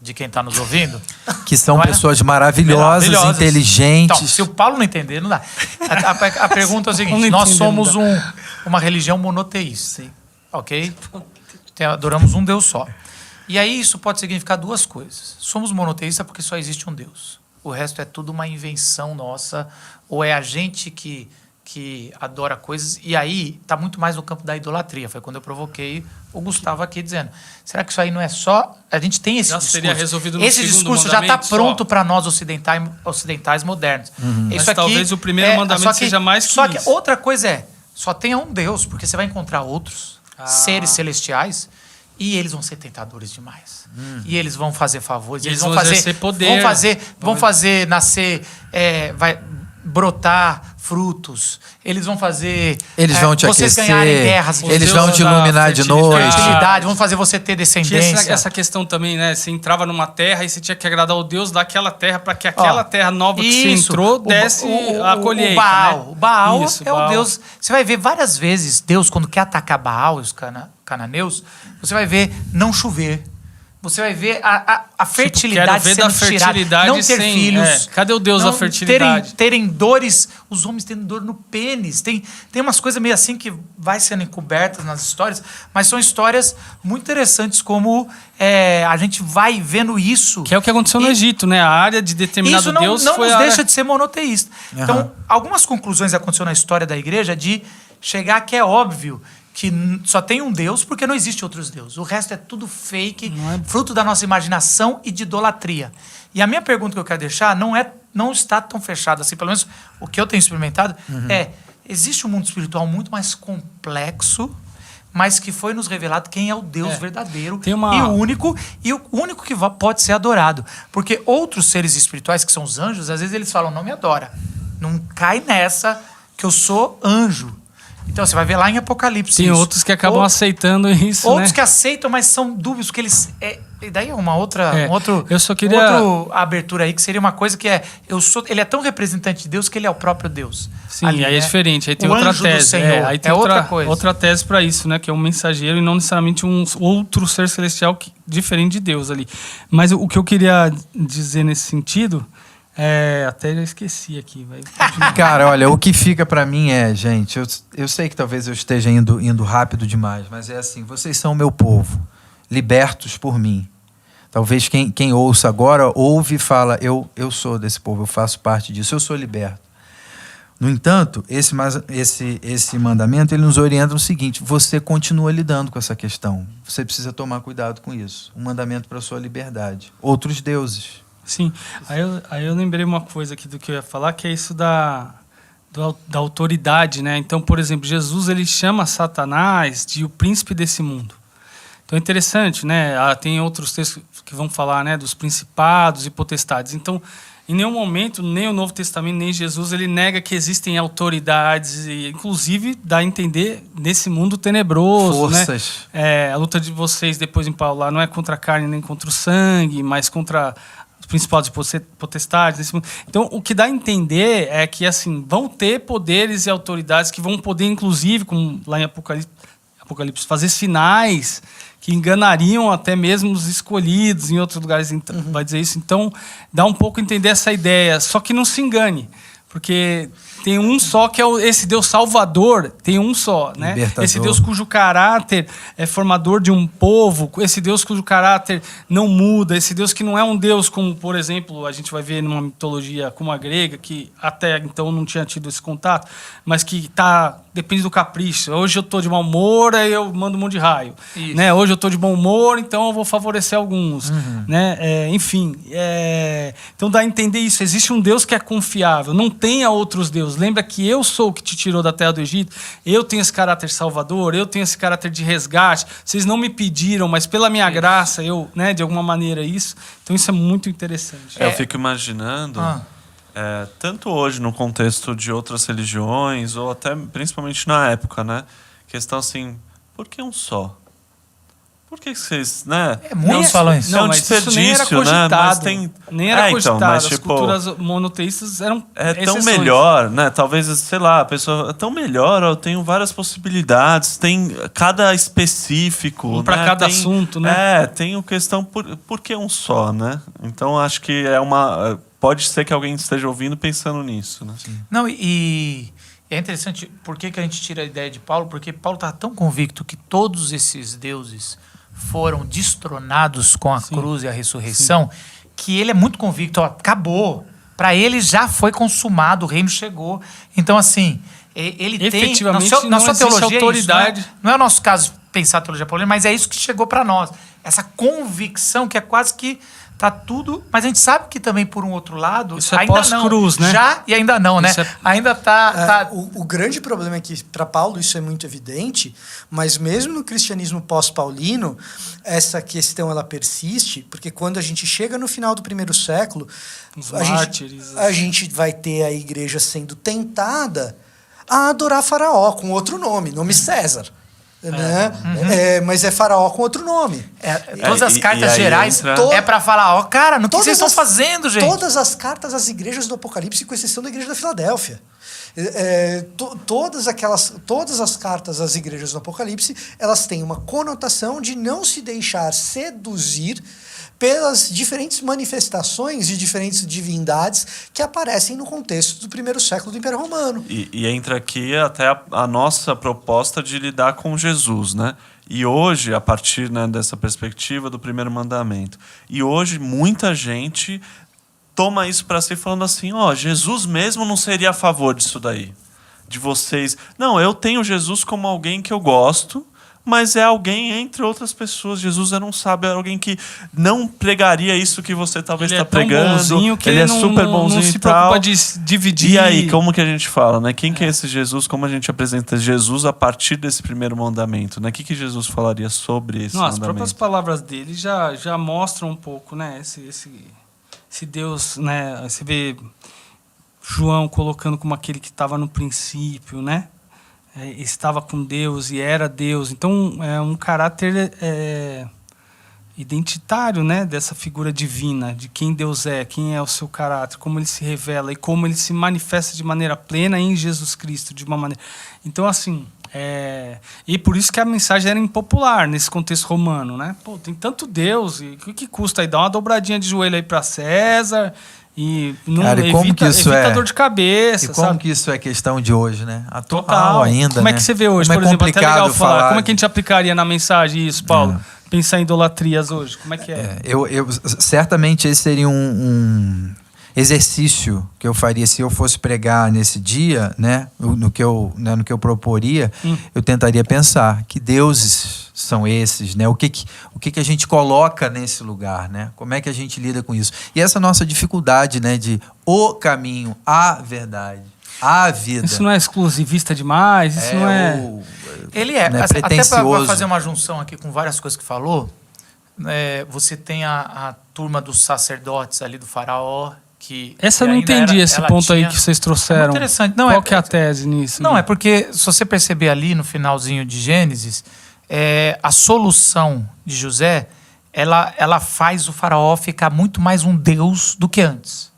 de quem está nos ouvindo. Que são Não é? pessoas maravilhosas, inteligentes. Então, se o Paulo não entender, não dá. A pergunta é o seguinte, Não nós entender, somos não uma religião monoteísta, ok? Adoramos um Deus só. E aí isso pode significar duas coisas. Somos monoteístas porque só existe um Deus. O resto é tudo uma invenção nossa, ou é a gente que adora coisas, e aí está muito mais no campo da idolatria. Foi quando eu provoquei o Gustavo aqui dizendo, será que isso aí não é só... A gente tem esse discurso. Seria resolvido no esse segundo discurso já está mandamento pronto para nós ocidentais modernos. Mas talvez o primeiro mandamento seja mais que Só isso. que outra coisa só tenha um Deus, porque você vai encontrar outros seres celestiais e eles vão ser tentadores demais. E eles vão fazer favores, E eles eles vão vão fazer exercer poder. vão fazer nascer brotar frutos, eles vão fazer Eles vão te vocês aquecer, ganharem guerras, eles vão te iluminar de noite. fertilidade, vão fazer você ter Tinha descendência. essa questão também, né? Você entrava numa terra e você tinha que agradar o Deus daquela terra para que aquela terra nova que você entrou desse a colheita. O Baal, né? o Baal Isso, é Baal. o Deus. Você vai ver várias vezes Deus, quando quer atacar Baal e os cananeus, você vai ver não chover. Você vai ver a fertilidade quero ver da sendo tirada, fertilidade não ter sem- filhos. cadê o Deus da fertilidade? Terem dores, os homens tendo dor no pênis. Tem umas coisas meio assim que vai sendo encobertas nas histórias, mas são histórias muito interessantes como a gente vai vendo isso. Que é o que aconteceu no Egito, né? A área de determinado Isso não, Deus não foi nos a área... deixa de ser monoteísta. Então, algumas conclusões aconteceram na história da igreja de chegar que é óbvio que só tem um Deus porque não existe outros deuses. O resto é tudo fake, fruto da nossa imaginação e de idolatria. E a minha pergunta que eu quero deixar não está tão fechada assim, pelo menos o que eu tenho experimentado, existe um mundo espiritual muito mais complexo, mas que foi nos revelado quem é o Deus verdadeiro e o único que pode ser adorado. Porque outros seres espirituais, que são os anjos, às vezes eles falam, não me adora. Não cai nessa que eu sou anjo. Então você vai ver lá em Apocalipse. Tem outros que acabam aceitando isso, outros né? que aceitam, mas são dúbios, porque eles... E daí é uma outra... eu só queria... Outra abertura aí, que seria uma coisa que ele é tão representante de Deus que ele é o próprio Deus. Sim, ali, aí é diferente. Aí tem o outra anjo do tese. Senhor. Aí tem outra coisa. outra tese para isso, né? Que é um mensageiro e não necessariamente um outro ser celestial diferente de Deus ali. Mas o que eu queria dizer nesse sentido... até já esqueci aqui. Cara, olha, o que fica pra mim gente, eu sei que talvez eu esteja indo rápido demais, mas é assim, vocês são o meu povo, libertos por mim. Talvez quem ouça agora, ouve e fala, eu sou desse povo, eu faço parte disso, eu sou liberto. No entanto, esse mandamento, ele nos orienta no seguinte, você continua lidando com essa questão, você precisa tomar cuidado com isso. Um mandamento para a sua liberdade. Outros deuses. Sim, aí eu lembrei uma coisa aqui do que eu ia falar, que é isso da autoridade, né? Então, por exemplo, Jesus ele chama Satanás de o príncipe desse mundo. Então é interessante, né? Tem outros textos que vão falar, né, dos principados e potestades. Então, em nenhum momento, nem o Novo Testamento, nem Jesus, ele nega que existem autoridades, e, inclusive, dá a entender nesse mundo tenebroso. Forças. Né? A luta de vocês, depois em Paulo, lá, não é contra a carne nem contra o sangue, mas contra os principados e potestades. Nesse mundo. Então, o que dá a entender é que assim, vão ter poderes e autoridades que vão poder, inclusive, como lá em Apocalipse, fazer sinais que enganariam até mesmo os escolhidos, em outros lugares vai dizer isso. Então, dá um pouco a entender essa ideia. Só que não se engane, porque tem um só que é esse Deus Salvador, tem um só, né? Libertador. Esse Deus cujo caráter é formador de um povo, esse Deus cujo caráter não muda, esse Deus que não é um Deus como, por exemplo, a gente vai ver numa mitologia como a grega, que até então não tinha tido esse contato, mas que depende do capricho. Hoje eu estou de mau humor, aí eu mando um monte de raio. Né? Hoje eu estou de bom humor, então eu vou favorecer alguns. Né? Enfim, então dá a entender isso. Existe um Deus que é confiável, não tenha outros deuses. Lembra que eu sou o que te tirou da terra do Egito, eu tenho esse caráter salvador, eu tenho esse caráter de resgate. Vocês não me pediram, mas pela minha graça, eu, né, de alguma maneira isso. Então isso é muito interessante. Eu fico imaginando, tanto hoje no contexto de outras religiões, ou até principalmente na época, né? Questão assim, por que um só? Por que vocês, né? Muitos falam isso. Não, é um mas isso nem era desperdício, cogitado. né? Mas tem... Nem era cogitado. Então, mas, as tipo, culturas monoteístas eram tão exceções. melhor, né? Talvez, sei lá, a pessoa é tão melhor, eu tenho várias possibilidades, tem cada específico. Para né? cada assunto, né? Tem a questão por que um só, né? Então acho que pode ser que alguém esteja ouvindo pensando nisso, né? Não, e é interessante, por que a gente tira a ideia de Paulo? Porque Paulo está tão convicto que todos esses deuses foram destronados com a cruz e a ressurreição, que ele é muito convicto, acabou. Para ele já foi consumado, o reino chegou. Então, assim, ele efetivamente tem... Na sua teologia, autoridade. não é o nosso caso pensar a teologia paulina, mas é isso que chegou para nós. essa convicção que é quase que tá tudo... Mas a gente sabe que também, por um outro lado... Isso é ainda pós-cruz, não. né? Já e ainda não, né? Ainda tá... O grande problema é que, para Paulo, isso é muito evidente, mas mesmo no cristianismo pós-paulino, essa questão ela persiste, porque quando a gente chega no final do primeiro século, a gente vai ter a igreja sendo tentada a adorar Faraó com outro nome César. Né? Mas é Faraó com outro nome. Todas as cartas gerais é para falar, ó, cara, no que vocês estão fazendo, gente? Todas as cartas às igrejas do Apocalipse, com exceção da igreja da Filadélfia. Todas as cartas às igrejas do Apocalipse, elas têm uma conotação de não se deixar seduzir pelas diferentes manifestações de diferentes divindades que aparecem no contexto do primeiro século do Império Romano. E entra aqui até a nossa proposta de lidar com Jesus, né? E hoje, a partir, né, dessa perspectiva do primeiro mandamento, e hoje muita gente toma isso para si falando assim, Jesus mesmo não seria a favor disso daí, de vocês. Não, eu tenho Jesus como alguém que eu gosto, mas é alguém entre outras pessoas. Jesus era um sábio, era alguém que não pregaria isso que você talvez está pregando. Bonzinho que ele é super bonzinho não se e tal. preocupa de dividir. E aí, como que a gente fala, né? Quem que é esse Jesus? Como a gente apresenta Jesus a partir desse primeiro mandamento, né? O que Jesus falaria sobre esse mandamento? As próprias palavras dele já mostram um pouco, né? Esse Deus, né? Você vê João colocando como aquele que estava no princípio, né? Estava com Deus e era Deus. Então, é um caráter identitário, né, dessa figura divina, de quem Deus é, quem é o seu caráter, como ele se revela e como ele se manifesta de maneira plena em Jesus Cristo, de uma maneira... Então, assim, e por isso que a mensagem era impopular nesse contexto romano, né? Pô, tem tanto Deus, e o que custa aí? Dá uma dobradinha de joelho aí para César... E não evita dor de cabeça. E como sabe? que isso é questão de hoje, né? Total ainda. Como é que você vê hoje, como por exemplo? Até legal falar. Como é que a gente aplicaria na mensagem isso, Paulo? Pensar em idolatrias hoje. Como é que é? Certamente esse seria um exercício que eu faria se eu fosse pregar nesse dia, né? No que eu proporia, eu tentaria pensar que deuses são esses, né? O que a gente coloca nesse lugar, né? Como é que a gente lida com isso? E essa nossa dificuldade, né? De o caminho, a verdade, a vida. Isso não é exclusivista demais? Isso não é... Ele é. Né, até para pretensioso. fazer uma junção aqui com várias coisas que falou, você tem a turma dos sacerdotes ali do faraó, Essa eu não entendi, esse ponto aí que vocês trouxeram. muito interessante. Qual que é a tese nisso? Não, é porque, se você perceber ali no finalzinho de Gênesis, a solução de José, ela faz o faraó ficar muito mais um deus do que antes.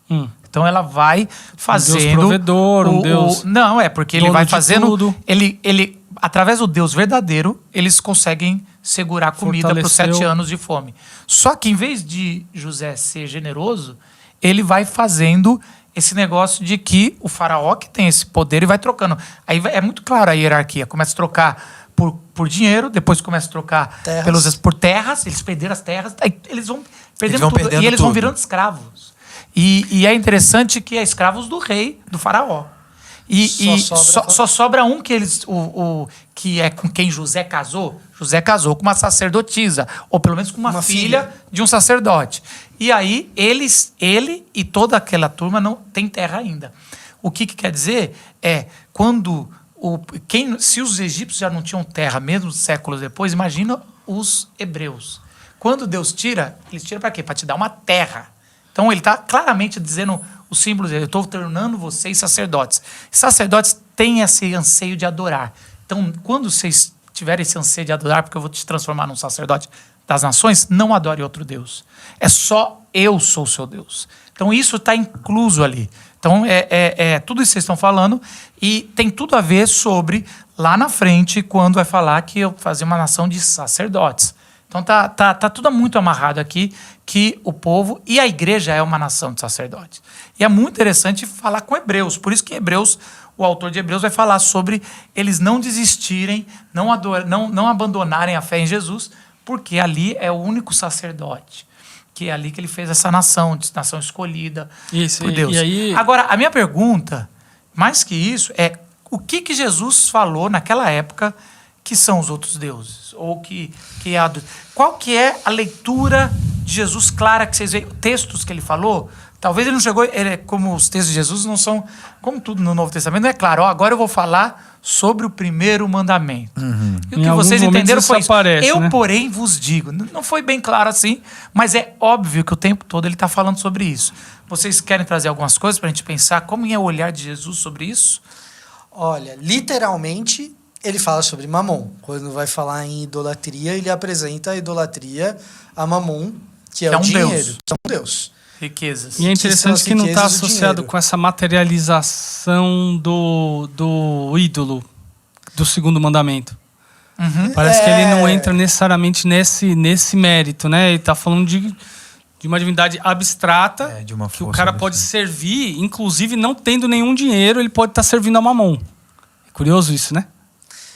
Então ela vai fazendo... Um deus provedor, um deus... Não, porque ele vai fazendo... Tudo. Ele, através do Deus verdadeiro, eles conseguem segurar a comida para os 7 anos de fome. Só que, em vez de José ser generoso, ele vai fazendo esse negócio de que o faraó que tem esse poder e vai trocando. Aí é muito claro a hierarquia. Começa a trocar por dinheiro, depois começa a trocar por terras. Eles perderam as terras. Aí eles vão perdendo tudo. E eles vão virando escravos. E é interessante que é escravos do rei, do faraó. Só sobra um que que é com quem José casou. José casou com uma sacerdotisa, ou pelo menos com uma filha de um sacerdote. E aí ele e toda aquela turma não tem terra ainda. O que quer dizer é quando se os egípcios já não tinham terra, mesmo séculos depois, imagina os hebreus. Quando Deus tira, eles tiram para quê? Para te dar uma terra. Então ele está claramente dizendo o símbolo dele: eu estou tornando vocês sacerdotes. Sacerdotes têm esse anseio de adorar. Então, quando vocês tiverem esse anseio de adorar, porque eu vou te transformar num sacerdote das nações, não adore outro Deus. É só eu sou o seu Deus. Então, isso está incluso ali. Então, tudo isso que vocês estão falando, e tem tudo a ver sobre, lá na frente, quando vai falar que eu fazia uma nação de sacerdotes. Então, tá tudo muito amarrado aqui, que o povo e a igreja é uma nação de sacerdotes. E é muito interessante falar com Hebreus. Por isso que Hebreus, o autor de Hebreus vai falar sobre eles não desistirem, não abandonarem a fé em Jesus, porque ali é o único sacerdote. Que é ali que ele fez essa nação escolhida por Deus. E aí... Agora, a minha pergunta, mais que isso, é o que Jesus falou naquela época que são os outros deuses? Ou que é qual que é a leitura de Jesus clara que vocês veem? Textos que ele falou, talvez ele não chegou... como os textos de Jesus não são... Como tudo no Novo Testamento, não é claro. Agora eu vou falar sobre o primeiro mandamento. E o que vocês entenderam foi isso. Aparece, né? Porém, vos digo. Não foi bem claro assim, mas é óbvio que o tempo todo ele está falando sobre isso. Vocês querem trazer algumas coisas para a gente pensar como é o olhar de Jesus sobre isso? Olha, literalmente, ele fala sobre Mamon. Quando vai falar em idolatria, ele apresenta a idolatria a Mamon, que é o dinheiro, que é um Deus. Riquezas. E é interessante que não está associado com essa materialização do ídolo do segundo mandamento. Parece que ele não entra necessariamente nesse mérito, né? Ele está falando de uma divindade abstrata de uma que o cara pode servir, inclusive não tendo nenhum dinheiro, ele pode estar servindo a Mamon. É curioso isso, né?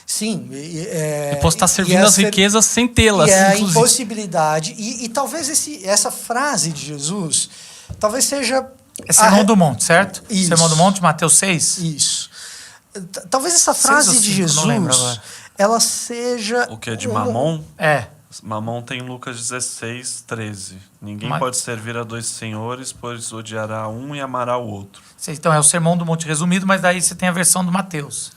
Sim. Ele pode estar servindo as riquezas sem tê-las. E é a inclusive. impossibilidade. E talvez essa frase de Jesus, talvez seja... É Sermão do Monte, certo? Isso. Sermão do Monte, Mateus 6? Isso. Talvez essa frase de Jesus, ela seja... O que é de Mamon? É. Mamon tem Lucas 16, 13. Ninguém pode servir a dois senhores, pois odiará um e amará o outro. Então é o Sermão do Monte resumido, mas daí você tem a versão do Mateus.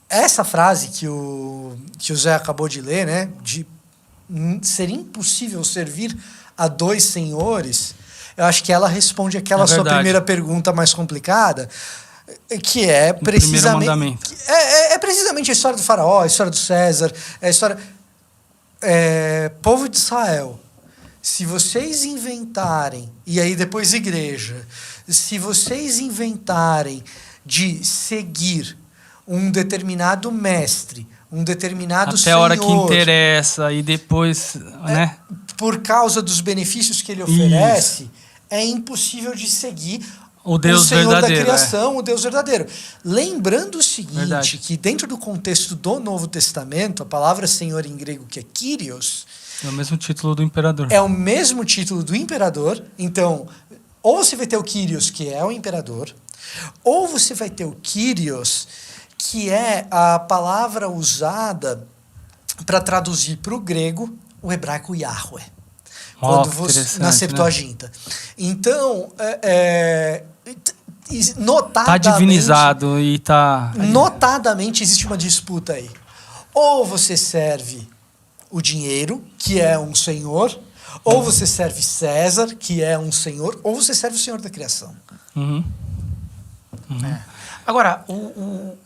Essa frase que o Zé acabou de ler, né, de ser impossível servir a dois senhores, eu acho que ela responde aquela sua primeira pergunta mais complicada, que é precisamente é precisamente a história do faraó, a história do César, a história povo de Israel. Se vocês inventarem, e aí depois igreja, se vocês inventarem de seguir um determinado mestre, um determinado senhor... Até a hora que interessa e depois, né? Por causa dos benefícios que ele oferece, é impossível de seguir o Deus Senhor verdadeiro, da criação, o Deus verdadeiro. Lembrando o seguinte, que dentro do contexto do Novo Testamento, a palavra Senhor em grego, que é Kyrios... É o mesmo título do imperador. É o mesmo título do imperador. Então, ou você vai ter o Kyrios, que é o imperador, ou você vai ter o Kyrios, que é a palavra usada para traduzir para o grego o hebraico Yahweh. Na Septuaginta. Né? Então, notadamente... Está divinizado e está... Notadamente existe uma disputa aí. Ou você serve o dinheiro, que é um senhor, ou você serve César, que é um senhor, ou você serve o Senhor da criação. Agora,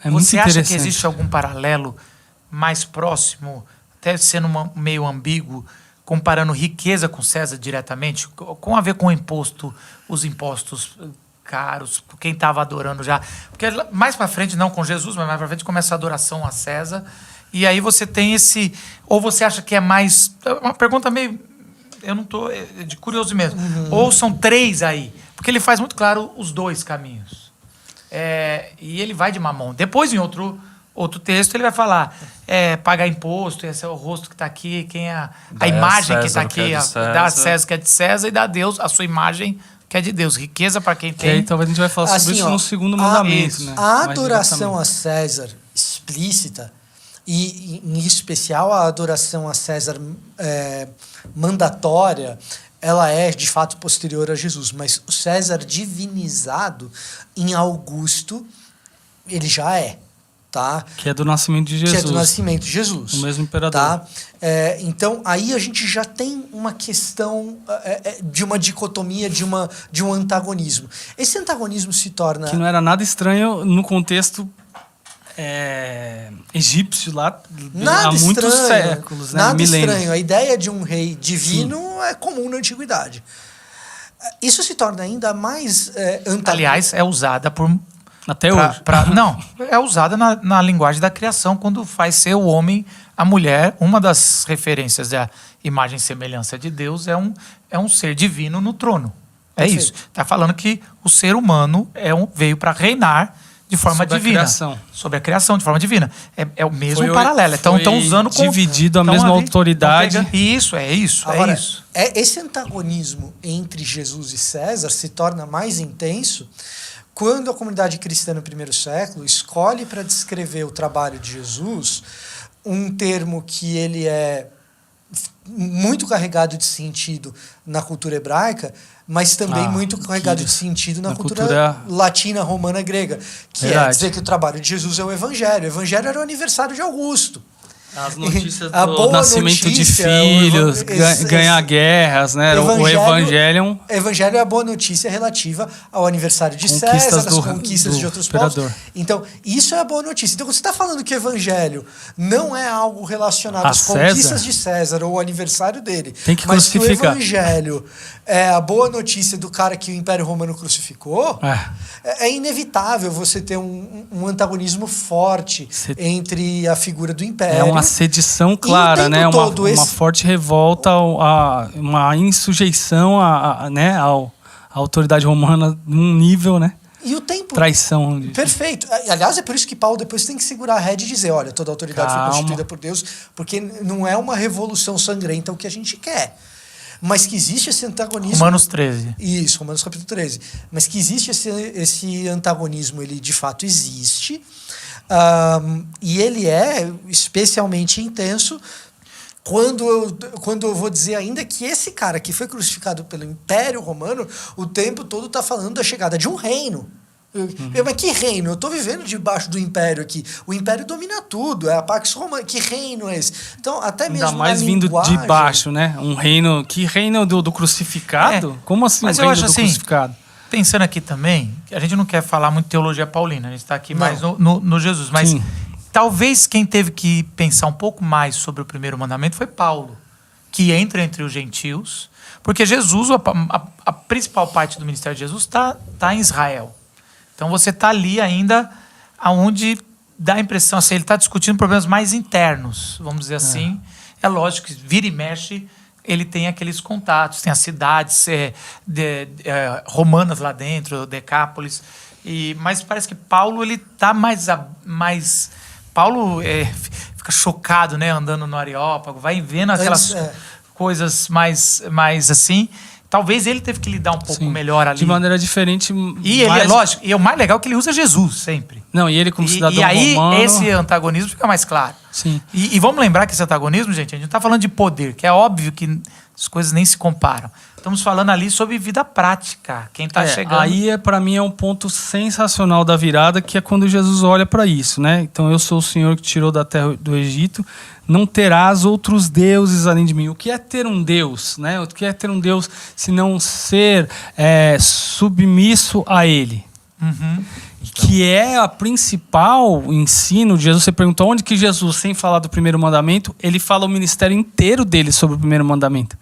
é você acha que existe algum paralelo mais próximo, até sendo meio ambíguo, comparando riqueza com César diretamente, com a ver com o imposto, os impostos caros, quem estava adorando já? Porque mais para frente, não com Jesus, mas mais para frente começa a adoração a César, e aí você tem esse... Ou você acha que é mais... Uma pergunta meio... Eu não estou... de curioso mesmo. Ou são três aí? Porque ele faz muito claro os dois caminhos. E ele vai de Mamon. Depois, em outro texto, ele vai falar pagar imposto, esse é o rosto que está aqui, quem é a imagem que está aqui, dá a César que é de César e dá a Deus a sua imagem que é de Deus. Riqueza para quem tem. E aí talvez a gente vai falar sobre isso no segundo mandamento. Né? A adoração a César explícita, e em especial a adoração a César mandatória, ela é de fato posterior a Jesus, mas o César divinizado em Augusto, ele já é. Tá? Que é do nascimento de Jesus. Que é do nascimento de Jesus. O mesmo imperador. Tá? Então, aí a gente já tem uma questão de uma dicotomia, de um antagonismo. Esse antagonismo se torna... Que não era nada estranho no contexto egípcio lá há muitos séculos. Né? Nada estranho. A ideia de um rei divino é comum na antiguidade. Isso se torna ainda mais antagônico. Aliás, é usada por... Até hoje. Não, é usada na linguagem da criação, quando faz ser o homem, a mulher. Uma das referências da imagem e semelhança de Deus é um ser divino no trono. É Perfeito. Isso. Está falando que o ser humano veio para reinar de forma divina. Sobre a criação, de forma divina. É o mesmo paralelo. Então estão usando... Dividido a mesma autoridade. Isso, é isso. Agora, é isso. Esse antagonismo entre Jesus e César se torna mais intenso quando a comunidade cristã no primeiro século escolhe para descrever o trabalho de Jesus um termo que ele é muito carregado de sentido na cultura hebraica, mas também muito carregado de sentido na cultura latina, romana, grega, que é dizer que o trabalho de Jesus é o Evangelho. O Evangelho era o aniversário de Augusto. As notícias do nascimento de filhos, ganhar guerras, né? O Evangelho é a boa notícia relativa ao aniversário de César, das conquistas de outros povos. Então, isso é a boa notícia. Então, quando você está falando que o Evangelho não é algo relacionado às conquistas de César ou ao aniversário dele, tem que mas que o crucificar. Evangelho é a boa notícia do cara que o Império Romano crucificou, é inevitável você ter um antagonismo forte entre a figura do Império. É uma sedição clara, né? Uma forte revolta, uma insujeição à autoridade romana num nível, né? E o tempo... Traição. Perfeito. Aliás, é por isso que Paulo depois tem que segurar a rédea e dizer, olha, toda a autoridade foi constituída por Deus, porque não é uma revolução sangrenta o que a gente quer. Mas que existe esse antagonismo... Romanos 13. Isso, Romanos capítulo 13. Mas que existe esse antagonismo, ele de fato existe. E ele é especialmente intenso quando eu vou dizer ainda que esse cara que foi crucificado pelo Império Romano, o tempo todo está falando da chegada de um reino. Mas que reino? Eu estou vivendo debaixo do Império aqui. O Império domina tudo, é a Pax Romana. Que reino é esse? Então, até mesmo ainda mais vindo de baixo, né? Um reino... Que reino do crucificado? Como assim o reino do crucificado? Pensando aqui também, a gente não quer falar muito teologia paulina, a gente está aqui mais no Jesus, mas talvez quem teve que pensar um pouco mais sobre o primeiro mandamento foi Paulo, que entra entre os gentios, porque Jesus, a principal parte do ministério de Jesus está em Israel. Então você está ali ainda onde dá a impressão, assim, ele está discutindo problemas mais internos, vamos dizer assim. É lógico que vira e mexe, ele tem aqueles contatos, tem as cidades romanas lá dentro, Decápolis. Mas parece que Paulo ele está mais Paulo fica chocado, né, andando no Areópago, vai vendo aquelas coisas mais assim. Talvez ele teve que lidar um pouco melhor ali. De maneira diferente. E ele, lógico, e o mais legal é que ele usa Jesus sempre. Não, e ele como cidadão romano... E aí esse antagonismo fica mais claro. Sim. E vamos lembrar que esse antagonismo, gente, a gente não está falando de poder, que é óbvio que as coisas nem se comparam. Estamos falando ali sobre vida prática. Quem está chegando... Aí, para mim, é um ponto sensacional da virada, que é quando Jesus olha para isso, né? Então, eu sou o Senhor que tirou da terra do Egito, não terás outros deuses além de mim. O que é ter um Deus, né? O que é ter um Deus se não ser submisso a Ele? Uhum. Que é a principal ensino de Jesus. Você perguntou onde que Jesus, sem falar do primeiro mandamento, ele fala o ministério inteiro dele sobre o primeiro mandamento.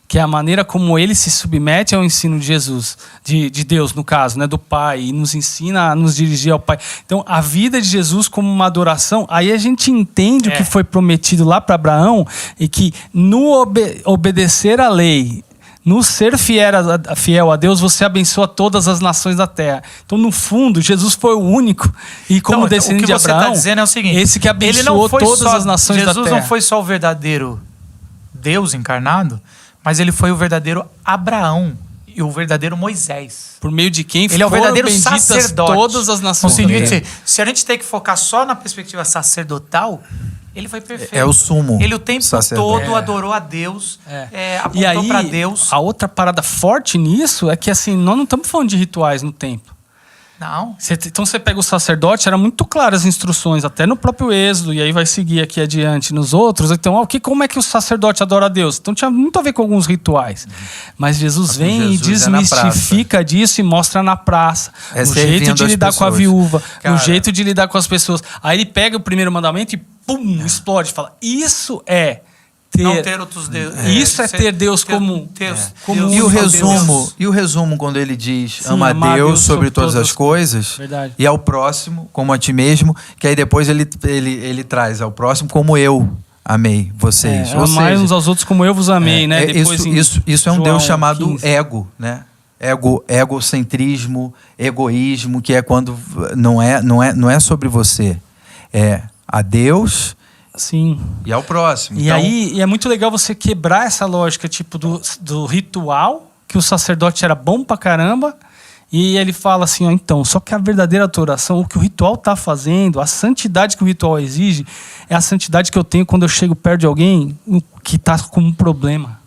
Que é a maneira como ele se submete ao ensino de Jesus, de Deus, no caso, né, do Pai, e nos ensina a nos dirigir ao Pai. Então, a vida de Jesus como uma adoração, aí a gente entende o que foi prometido lá para Abraão, e que no obedecer à lei, no ser fiel a Deus, você abençoa todas as nações da terra. Então, no fundo, Jesus foi o único, e como descendente de Abraão, o que você está dizendo é o seguinte, esse que abençoou todas as nações da terra. Jesus não foi só o verdadeiro Deus encarnado, mas ele foi o verdadeiro Abraão e o verdadeiro Moisés. Por meio de quem ele é o verdadeiro sacerdote. Todas as nações. Se a gente tem que focar só na perspectiva sacerdotal, ele foi perfeito. É o sumo. Ele o tempo todo adorou a Deus, apontou para Deus. A outra parada forte nisso é que assim, nós não estamos falando de rituais no templo. Não. Então você pega o sacerdote, era muito claro as instruções, até no próprio Êxodo, e aí vai seguir aqui adiante nos outros. Então, como é que o sacerdote adora a Deus? Então tinha muito a ver com alguns rituais. Mas Jesus vem e desmistifica disso e mostra na praça. No jeito de lidar com a viúva, no jeito de lidar com as pessoas. Aí ele pega o primeiro mandamento e pum, explode. Fala, isso é... Não ter outros deuses. Isso é ter Deus como... E o resumo quando ele diz ama a Deus sobre todas as coisas, verdade, e ao próximo como a ti mesmo, que aí depois ele traz ao próximo como eu amei vocês. Ou amai uns aos outros como eu vos amei, né? Depois isso é um Deus chamado 15. Ego, né? Egocentrismo, egoísmo, que é quando não é sobre você, é a Deus... Sim. E ao próximo. E aí é muito legal você quebrar essa lógica tipo do ritual, que o sacerdote era bom pra caramba, E ele fala assim, ó, então, só que a verdadeira adoração, o que o ritual está fazendo, a santidade que o ritual exige, é a santidade que eu tenho quando eu chego perto de alguém que está com um problema.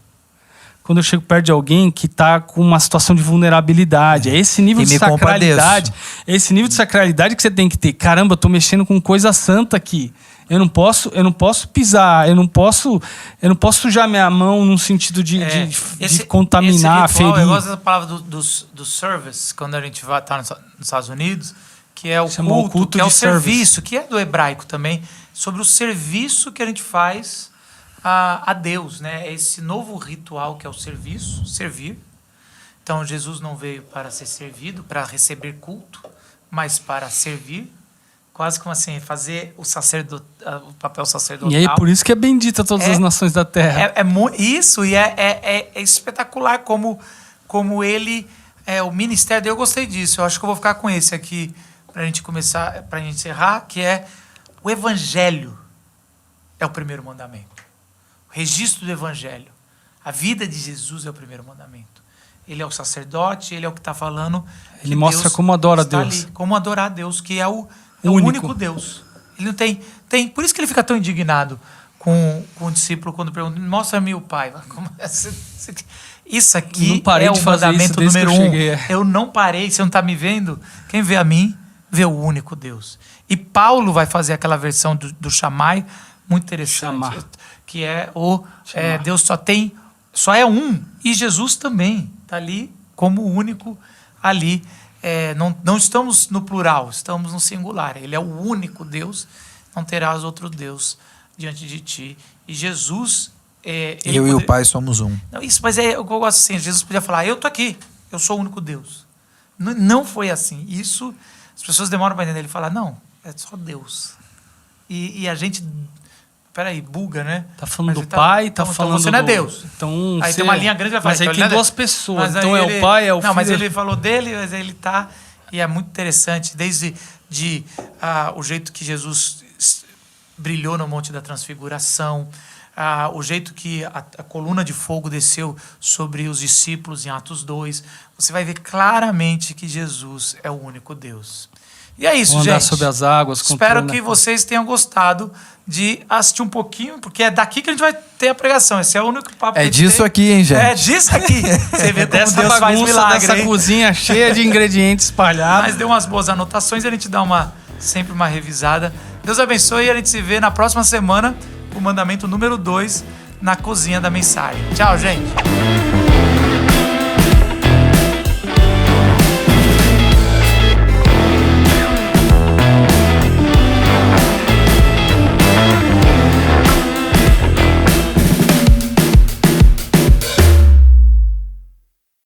Quando eu chego perto de alguém que está com uma situação de vulnerabilidade. É esse nível de sacralidade. É esse nível de sacralidade que você tem que ter. Caramba, eu tô mexendo com coisa santa aqui. Eu não posso pisar, eu não posso sujar minha mão num sentido de contaminar, esse ritual, ferir. eu gosto da palavra do service, quando a gente vai estar nos Estados Unidos, que é o culto, que é o serviço, que é do hebraico também, sobre o serviço que a gente faz a Deus, né? Esse novo ritual que é o serviço, servir. Então, Jesus não veio para ser servido, para receber culto, mas para servir. Quase como assim, fazer o papel sacerdotal. E aí, por isso que é bendita todas as nações da terra. Isso, e é espetacular como ele... o ministério dele, eu gostei disso. Eu acho que eu vou ficar com esse aqui, para a gente começar, para a gente encerrar, que é o evangelho é o primeiro mandamento. O registro do evangelho. A vida de Jesus é o primeiro mandamento. Ele é o sacerdote, ele é o que está falando. Ele mostra Deus como adora a Deus. Ali, como adorar a Deus, que é o único Deus. Ele não tem. Por isso que ele fica tão indignado com o discípulo quando pergunta: mostra-me o Pai. Isso aqui é o mandamento número 1. Eu não parei, você não está me vendo? Quem vê a mim, vê o único Deus. E Paulo vai fazer aquela versão do Shammai, muito interessante. Que é Deus só é um. E Jesus também está ali como o único ali. Não estamos no plural, estamos no singular. Ele é o único Deus, não terás outro Deus diante de ti. E Jesus... e o Pai somos um. Não, isso, mas eu gosto assim, Jesus podia falar, eu estou aqui, eu sou o único Deus. Não foi assim. Isso, as pessoas demoram para entender. Ele fala, não, é só Deus. E a gente... Peraí, buga, né? Tá falando do Pai, tá falando você não é Deus. Então, aí tem uma linha grande, vai falar. Mas aí tem duas pessoas. Então é o Pai, é o Filho. Não, mas ele falou dele, mas ele tá... E é muito interessante, desde o jeito que Jesus brilhou no Monte da Transfiguração, o jeito que a coluna de fogo desceu sobre os discípulos em Atos 2. Você vai ver claramente que Jesus é o único Deus. E é isso, gente. Andar sobre as águas. Espero que vocês tenham gostado de assistir um pouquinho, porque é daqui que a gente vai ter a pregação. Esse é o único papo que a gente disso tem. aqui, hein, gente? É disso aqui. Você vê como dessa Deus faz milagre, dessa cozinha cheia de ingredientes espalhados. Mas deu umas boas anotações e a gente dá sempre uma revisada. Deus abençoe e a gente se vê na próxima semana, o mandamento número 2, na cozinha da mensagem. Tchau, gente.